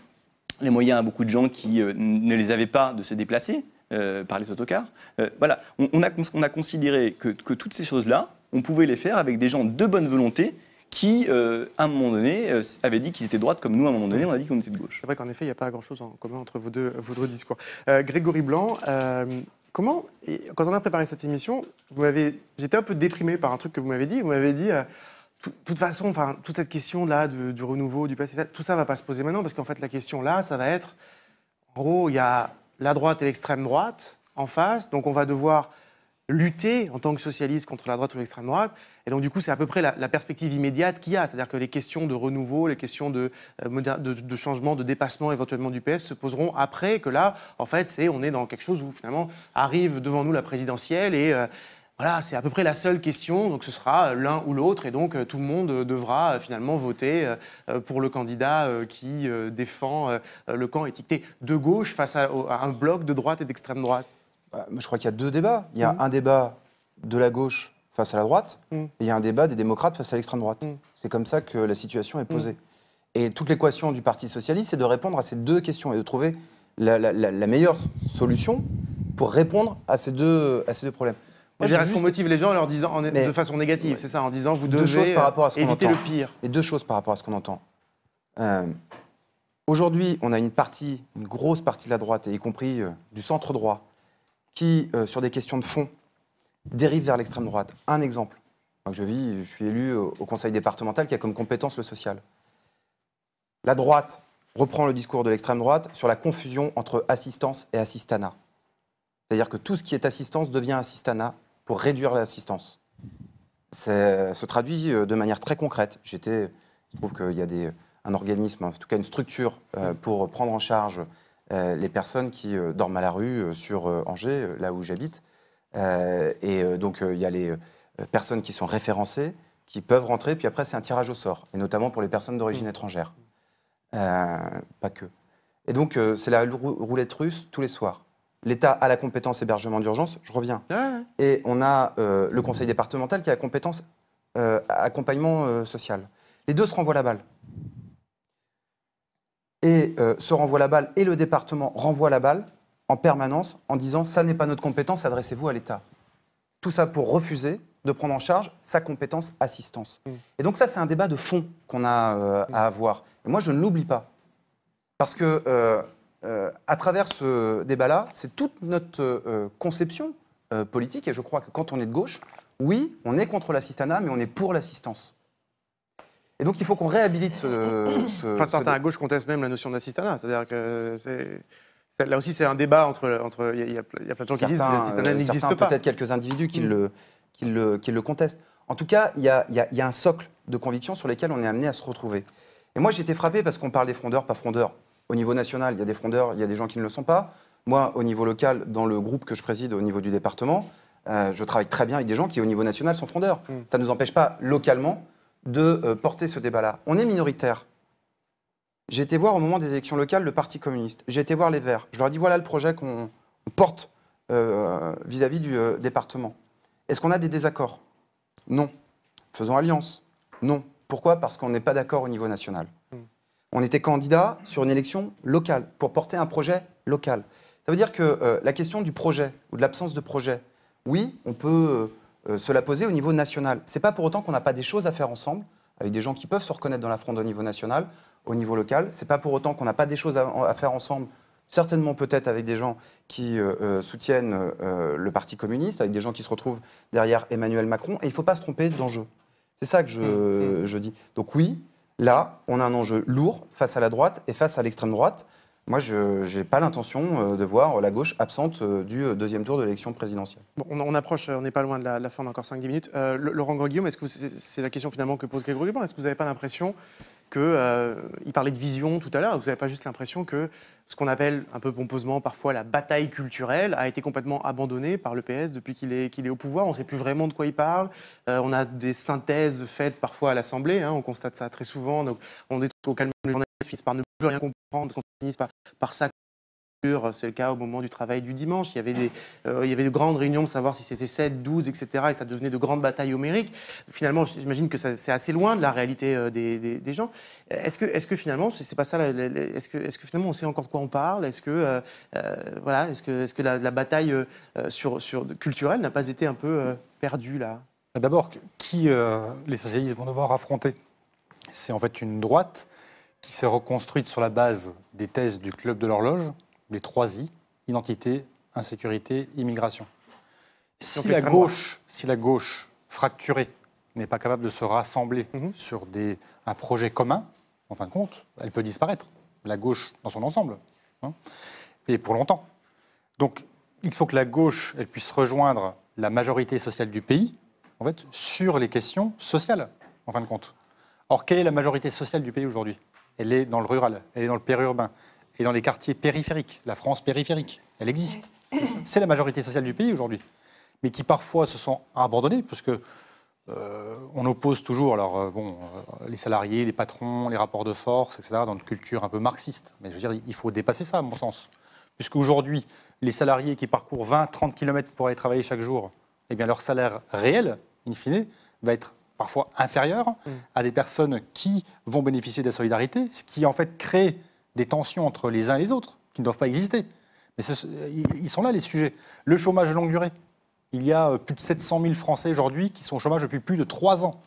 S5: les moyens à beaucoup de gens qui ne les avaient pas de se déplacer par les autocars. Voilà, on a considéré que toutes ces choses-là, on pouvait les faire avec des gens de bonne volonté qui, à un moment donné, avaient dit qu'ils étaient de droite, comme nous, à un moment donné, on a dit qu'on était de gauche.
S1: C'est vrai qu'en effet, il n'y a pas grand-chose en commun entre vos deux discours. Grégory Blanc, quand on a préparé cette émission, j'étais un peu déprimé par un truc que vous m'avez dit. Vous m'avez dit... De toute façon, toute cette question-là du renouveau, du passé, tout ça ne va pas se poser maintenant, parce qu'en fait, la question là, ça va être, en gros, il y a la droite et l'extrême droite en face, donc on va devoir lutter en tant que socialiste contre la droite ou l'extrême droite. Et donc, du coup, c'est à peu près la perspective immédiate qu'il y a. C'est-à-dire que les questions de renouveau, les questions de changement, de dépassement éventuellement du PS se poseront après que là, en fait, on est dans quelque chose où finalement arrive devant nous la présidentielle et voilà, c'est à peu près la seule question. Donc, ce sera l'un ou l'autre et donc tout le monde devra finalement voter pour le candidat qui défend le camp étiqueté de gauche face à un bloc de droite et d'extrême droite.
S4: Je crois qu'il y a deux débats. Il y a un débat de la gauche face à la droite, et il y a un débat des démocrates face à l'extrême droite. C'est comme ça que la situation est posée. Et toute l'équation du Parti socialiste, c'est de répondre à ces deux questions et de trouver la meilleure solution pour répondre à ces deux problèmes.
S1: Est-ce qu'on motive les gens en leur disant de façon négative, c'est ça, en disant vous devez éviter le pire.
S4: Et deux choses par rapport à ce qu'on entend. Aujourd'hui, on a une grosse partie de la droite, et y compris du centre droit, qui, sur des questions de fond, dérive vers l'extrême droite. Un exemple. Moi, je suis élu au conseil départemental qui a comme compétence le social. La droite reprend le discours de l'extrême droite sur la confusion entre assistance et assistanat. C'est-à-dire que tout ce qui est assistance devient assistanat pour réduire l'assistance. Ça se traduit de manière très concrète. Je trouve qu'il y a un organisme, en tout cas une structure, pour prendre en charge les personnes qui dorment à la rue sur Angers, là où j'habite. Donc, il y a les personnes qui sont référencées, qui peuvent rentrer, puis après, c'est un tirage au sort, et notamment pour les personnes d'origine étrangère. Pas que. Et donc, c'est la roulette russe tous les soirs. L'État a la compétence hébergement d'urgence, je reviens. Et on a le conseil départemental qui a la compétence accompagnement social. Les deux se renvoient la balle. Et se renvoie la balle, et le département renvoie la balle en permanence en disant « ça n'est pas notre compétence, adressez-vous à l'État ». Tout ça pour refuser de prendre en charge sa compétence assistance. Et donc ça, c'est un débat de fond qu'on a à avoir. Et moi, je ne l'oublie pas. Parce que à travers ce débat-là, c'est toute notre conception politique, et je crois que quand on est de gauche, oui, on est contre l'assistanat, mais on est pour l'assistance. Et donc, il faut qu'on réhabilite
S1: certains à gauche contestent même la notion d'assistanat. C'est-à-dire que là aussi, c'est un débat entre il y a plein de gens qui disent que l'assistanat n'existe pas.
S4: Peut-être quelques individus qui le contestent. En tout cas, il y a un socle de convictions sur lesquels on est amené à se retrouver. Et moi, j'ai été frappé parce qu'on parle des frondeurs, pas frondeurs. Au niveau national, il y a des frondeurs, il y a des gens qui ne le sont pas. Moi, au niveau local, dans le groupe que je préside au niveau du département, je travaille très bien avec des gens qui, au niveau national, sont frondeurs. Ça ne nous empêche pas, localement, de porter ce débat-là. On est minoritaire. J'ai été voir au moment des élections locales le Parti communiste. J'ai été voir les Verts. Je leur ai dit voilà le projet qu'on porte vis-à-vis du département. Est-ce qu'on a des désaccords? Non. Faisons alliance? Non. Pourquoi? Parce qu'on n'est pas d'accord au niveau national. On était candidat sur une élection locale pour porter un projet local. Ça veut dire que la question du projet ou de l'absence de projet, oui, on peut se la poser au niveau national. Ce n'est pas pour autant qu'on n'a pas des choses à faire ensemble, avec des gens qui peuvent se reconnaître dans la fronde au niveau national, au niveau local. Ce n'est pas pour autant qu'on n'a pas des choses à faire ensemble, certainement peut-être avec des gens qui soutiennent le Parti communiste, avec des gens qui se retrouvent derrière Emmanuel Macron. Et il ne faut pas se tromper d'enjeu. C'est ça que je dis. Donc oui, là, on a un enjeu lourd face à la droite et face à l'extrême droite. Moi, je n'ai pas l'intention de voir la gauche absente du deuxième tour de l'élection présidentielle.
S1: Bon, on approche, on n'est pas loin de la fin, d'encore 5-10 minutes. Laurent Grandguillaume, est-ce que c'est la question finalement que pose Grégory Ban? Est-ce que vous n'avez pas l'impression il parlait de vision tout à l'heure, vous n'avez pas juste l'impression que ce qu'on appelle un peu pompeusement parfois la bataille culturelle a été complètement abandonnée par le PS depuis qu'il est au pouvoir? On ne sait plus vraiment de quoi il parle. On a des synthèses faites parfois à l'Assemblée, on constate ça très souvent. Donc on est au calme, les journalistes finissent par ne plus rien comprendre, parce qu'on finit par ça. C'est le cas au moment du travail du dimanche. Il y avait de grandes réunions de savoir si c'était 7, 12, etc. Et ça devenait de grandes batailles homériques. Finalement, j'imagine que c'est assez loin de la réalité des gens. Est-ce que finalement, c'est pas ça? Est-ce que finalement, on sait encore de quoi on parle? Est-ce que la bataille culturelle n'a pas été un peu perdue là?
S6: D'abord, qui les socialistes vont devoir affronter? C'est en fait une droite qui s'est reconstruite sur la base des thèses du Club de l'Horloge, les 3 I, identité, insécurité, immigration. Si la gauche fracturée n'est pas capable de se rassembler sur un projet commun, en fin de compte, elle peut disparaître, la gauche dans son ensemble, et pour longtemps. Donc, il faut que la gauche elle puisse rejoindre la majorité sociale du pays, en fait, sur les questions sociales, en fin de compte. Or, quelle est la majorité sociale du pays aujourd'hui? Elle est dans le rural, elle est dans le périurbain, et dans les quartiers périphériques, la France périphérique. Elle existe. C'est la majorité sociale du pays aujourd'hui, mais qui parfois se sont abandonnés, parce que on oppose toujours les salariés, les patrons, les rapports de force, etc., dans une culture un peu marxiste. Mais je veux dire, il faut dépasser ça, à mon sens. Puisqu'aujourd'hui, les salariés qui parcourent 20-30 km pour aller travailler chaque jour, eh bien, leur salaire réel, in fine, va être parfois inférieur à des personnes qui vont bénéficier de la solidarité, ce qui, en fait, crée des tensions entre les uns et les autres, qui ne doivent pas exister. Mais ils sont là, les sujets. Le chômage de longue durée. Il y a plus de 700 000 Français aujourd'hui qui sont au chômage depuis plus de 3 ans.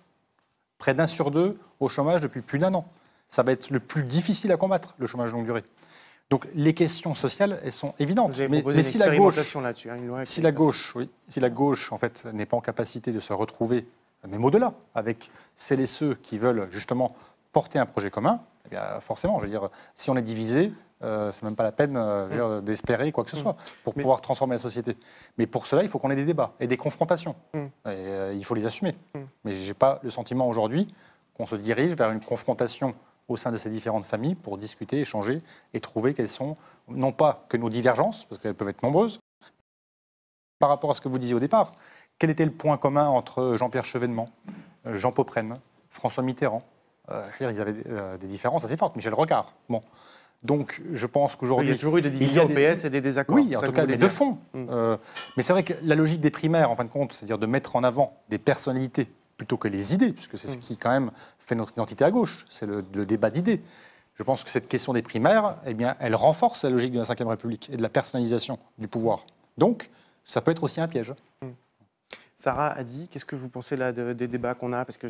S6: Près d'1 sur 2 au chômage depuis plus d'1 an. Ça va être le plus difficile à combattre, le chômage de longue durée. Donc les questions sociales, elles sont évidentes.
S1: Vous avez proposé une
S6: si la
S1: expérimentation là-dessus, hein, une loi
S6: si la gauche, en fait, n'est pas en capacité de se retrouver, même au-delà, avec celles et ceux qui veulent justement porter un projet commun, eh bien, forcément, je veux dire, si on est divisé, c'est même pas la peine d'espérer quoi que ce soit pour pouvoir transformer la société. Mais pour cela, il faut qu'on ait des débats et des confrontations. Et, il faut les assumer. Mais je n'ai pas le sentiment aujourd'hui qu'on se dirige vers une confrontation au sein de ces différentes familles pour discuter, échanger et trouver quelles sont, non pas que nos divergences, parce qu'elles peuvent être nombreuses, par rapport à ce que vous disiez au départ, quel était le point commun entre Jean-Pierre Chevènement, Jean Popren, François Mitterrand? Ils avaient des différences assez fortes. Michel Rocard. Bon. Donc, je pense qu'aujourd'hui...
S1: Il y a toujours eu des divisions au PS et des désaccords.
S6: Oui, en tout cas, mais de fond. Mais c'est vrai que la logique des primaires, en fin de compte, c'est-à-dire de mettre en avant des personnalités plutôt que les idées, puisque c'est ce qui, quand même, fait notre identité à gauche, c'est le débat d'idées. Je pense que cette question des primaires, eh bien, elle renforce la logique de la Ve République et de la personnalisation du pouvoir. Donc, ça peut être aussi un piège.
S1: Sarah a dit, qu'est-ce que vous pensez là des débats qu'on a? Parce que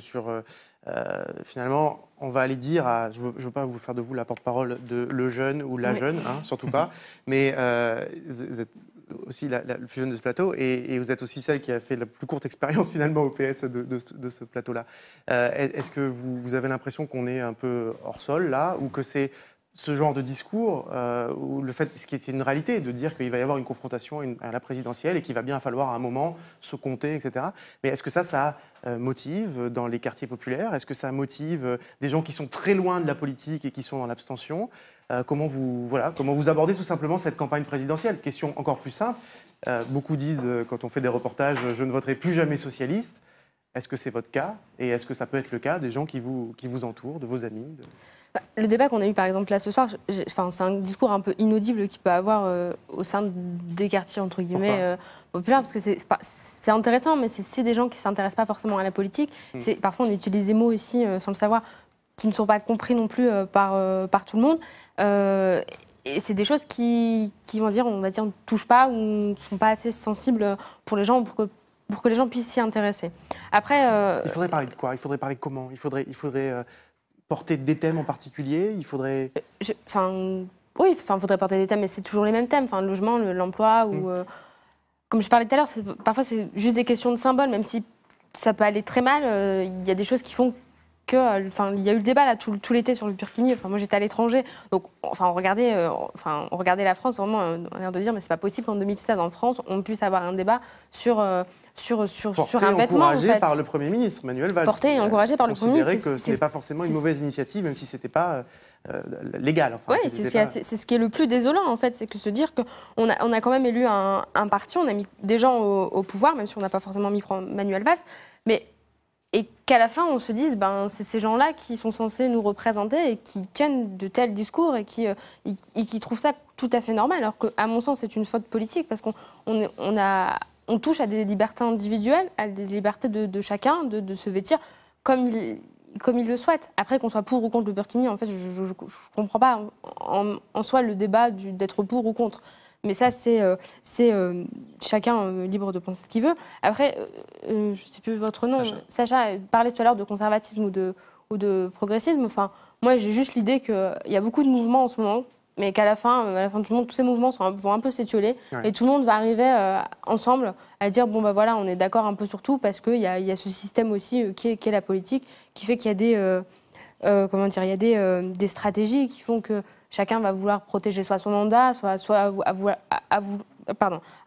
S1: finalement, on va aller dire, je ne veux pas vous faire de vous la porte-parole de le jeune ou la jeune, hein, surtout pas, mais vous êtes aussi la plus jeune de ce plateau et vous êtes aussi celle qui a fait la plus courte expérience finalement au PS de ce plateau-là. Est-ce que vous avez l'impression qu'on est un peu hors sol là, ou que c'est ce genre de discours, ou le fait, ce qui est une réalité, de dire qu'il va y avoir une confrontation à la présidentielle et qu'il va bien falloir à un moment se compter, etc. Mais est-ce que ça motive dans les quartiers populaires? Est-ce que ça motive des gens qui sont très loin de la politique et qui sont dans l'abstention? Comment vous abordez tout simplement cette campagne présidentielle? Question encore plus simple. Beaucoup disent, quand on fait des reportages, je ne voterai plus jamais socialiste. Est-ce que c'est votre cas? Et est-ce que ça peut être le cas des gens qui vous entourent, de vos amis
S3: Le débat qu'on a eu par exemple là ce soir, c'est un discours un peu inaudible qu'il peut avoir au sein des quartiers entre guillemets populaires, parce que c'est intéressant, mais c'est des gens qui ne s'intéressent pas forcément à la politique. Parfois on utilise des mots ici sans le savoir qui ne sont pas compris non plus par tout le monde. Et c'est des choses qui vont dire, on va dire, ne touchent pas ou ne sont pas assez sensibles pour les gens pour que les gens puissent s'y intéresser. Après,
S1: il faudrait parler de quoi? Il faudrait parler comment? Il faudrait porter des thèmes en particulier? Il faudrait...
S3: Oui, il faudrait porter des thèmes, mais c'est toujours les mêmes thèmes. Le logement, l'emploi, ou... comme je parlais tout à l'heure, parfois c'est juste des questions de symboles, même si ça peut aller très mal. Il y a des choses qui font que... il y a eu le débat là, tout l'été sur le Burkini. Moi, j'étais à l'étranger. Donc, on regardait la France, vraiment, on a l'air de dire, mais c'est pas possible qu'en 2016, en France, on puisse avoir un débat sur un vêtement.
S1: Encouragé par le Premier ministre, Manuel Valls.
S3: Porté et encouragé par le Premier ministre.
S1: Que ce n'est pas forcément une mauvaise initiative, même si ce n'était pas légal.
S3: Oui, c'est ce qui est le plus désolant, en fait, c'est que se dire qu'on a quand même élu un parti, on a mis des gens au pouvoir, même si on n'a pas forcément mis Manuel Valls, et qu'à la fin, on se dise, c'est ces gens-là qui sont censés nous représenter et qui tiennent de tels discours et qui trouvent ça tout à fait normal, alors qu'à mon sens, c'est une faute politique, parce qu'on touche à des libertés individuelles, à des libertés de chacun, de se vêtir comme il le souhaite. Après, qu'on soit pour ou contre le burkini, en fait, je ne comprends pas en soi le débat d'être pour ou contre. Mais ça, c'est chacun libre de penser ce qu'il veut. Après, je ne sais plus votre nom. Sacha parlait tout à l'heure de conservatisme ou de progressisme. Enfin, moi, j'ai juste l'idée qu'il y a beaucoup de mouvements en ce moment, mais qu'à la fin de tout le monde, tous ces mouvements vont un peu s'étioler. Ouais. Et tout le monde va arriver ensemble à dire, voilà, on est d'accord un peu sur tout, parce qu'il y a ce système aussi qui est la politique, qui fait qu'il y a des stratégies qui font que chacun va vouloir protéger soit son mandat, soit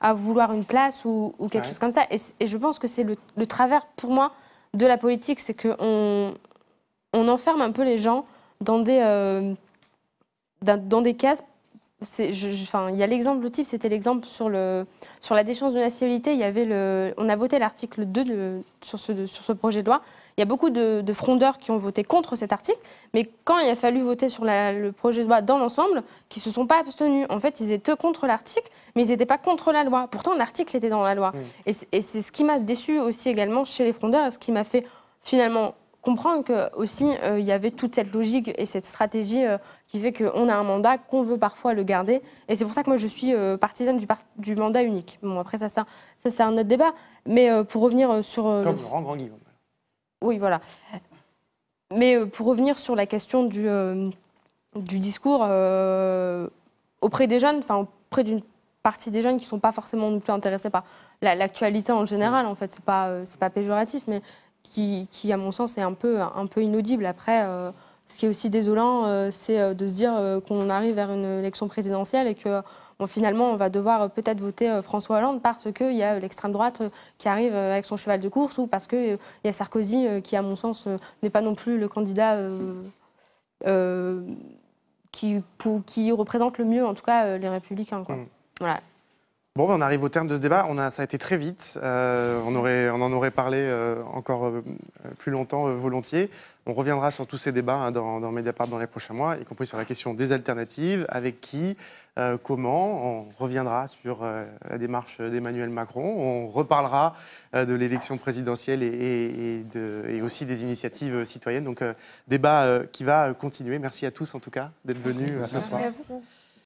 S3: à vouloir une place ou quelque chose comme ça. Et je pense que c'est le travers, pour moi, de la politique, c'est qu'on enferme un peu les gens dans des cases. Il y a l'exemple, le type, c'était l'exemple sur la déchéance de nationalité. On a voté l'article 2 sur ce projet de loi. Il y a beaucoup de frondeurs qui ont voté contre cet article, mais quand il a fallu voter sur le projet de loi dans l'ensemble, qui ne se sont pas abstenus. En fait, ils étaient contre l'article, mais ils n'étaient pas contre la loi. Pourtant, l'article était dans la loi. Et c'est ce qui m'a déçu aussi également chez les frondeurs, et ce qui m'a fait finalement comprendre que aussi il y avait toute cette logique et cette stratégie qui fait qu'on a un mandat, qu'on veut parfois le garder. Et c'est pour ça que moi je suis partisane du mandat unique. Bon, après ça c'est un autre débat. Mais pour revenir sur
S1: comme Laurent Grand-Guillaume.
S3: Oui, voilà. Mais pour revenir sur la question du discours auprès des jeunes, enfin auprès d'une partie des jeunes qui ne sont pas forcément non plus intéressés par l'actualité en général. En fait, c'est pas péjoratif, mais qui, à mon sens, est un peu inaudible. Après, ce qui est aussi désolant, c'est de se dire qu'on arrive vers une élection présidentielle et que finalement, on va devoir peut-être voter François Hollande parce qu'il y a l'extrême droite qui arrive avec son cheval de course ou parce qu'il y a Sarkozy qui, à mon sens, n'est pas non plus le candidat qui représente le mieux, en tout cas, les Républicains, quoi. Voilà.
S1: Bon, on arrive au terme de ce débat. Ça a été très vite. On en aurait parlé encore plus longtemps, volontiers. On reviendra sur tous ces débats dans Mediapart dans les prochains mois, y compris sur la question des alternatives, avec qui, comment. On reviendra sur la démarche d'Emmanuel Macron. On reparlera de l'élection présidentielle et aussi des initiatives citoyennes. Donc, débat qui va continuer. Merci à tous, en tout cas, d'être venus ce soir.
S2: Merci.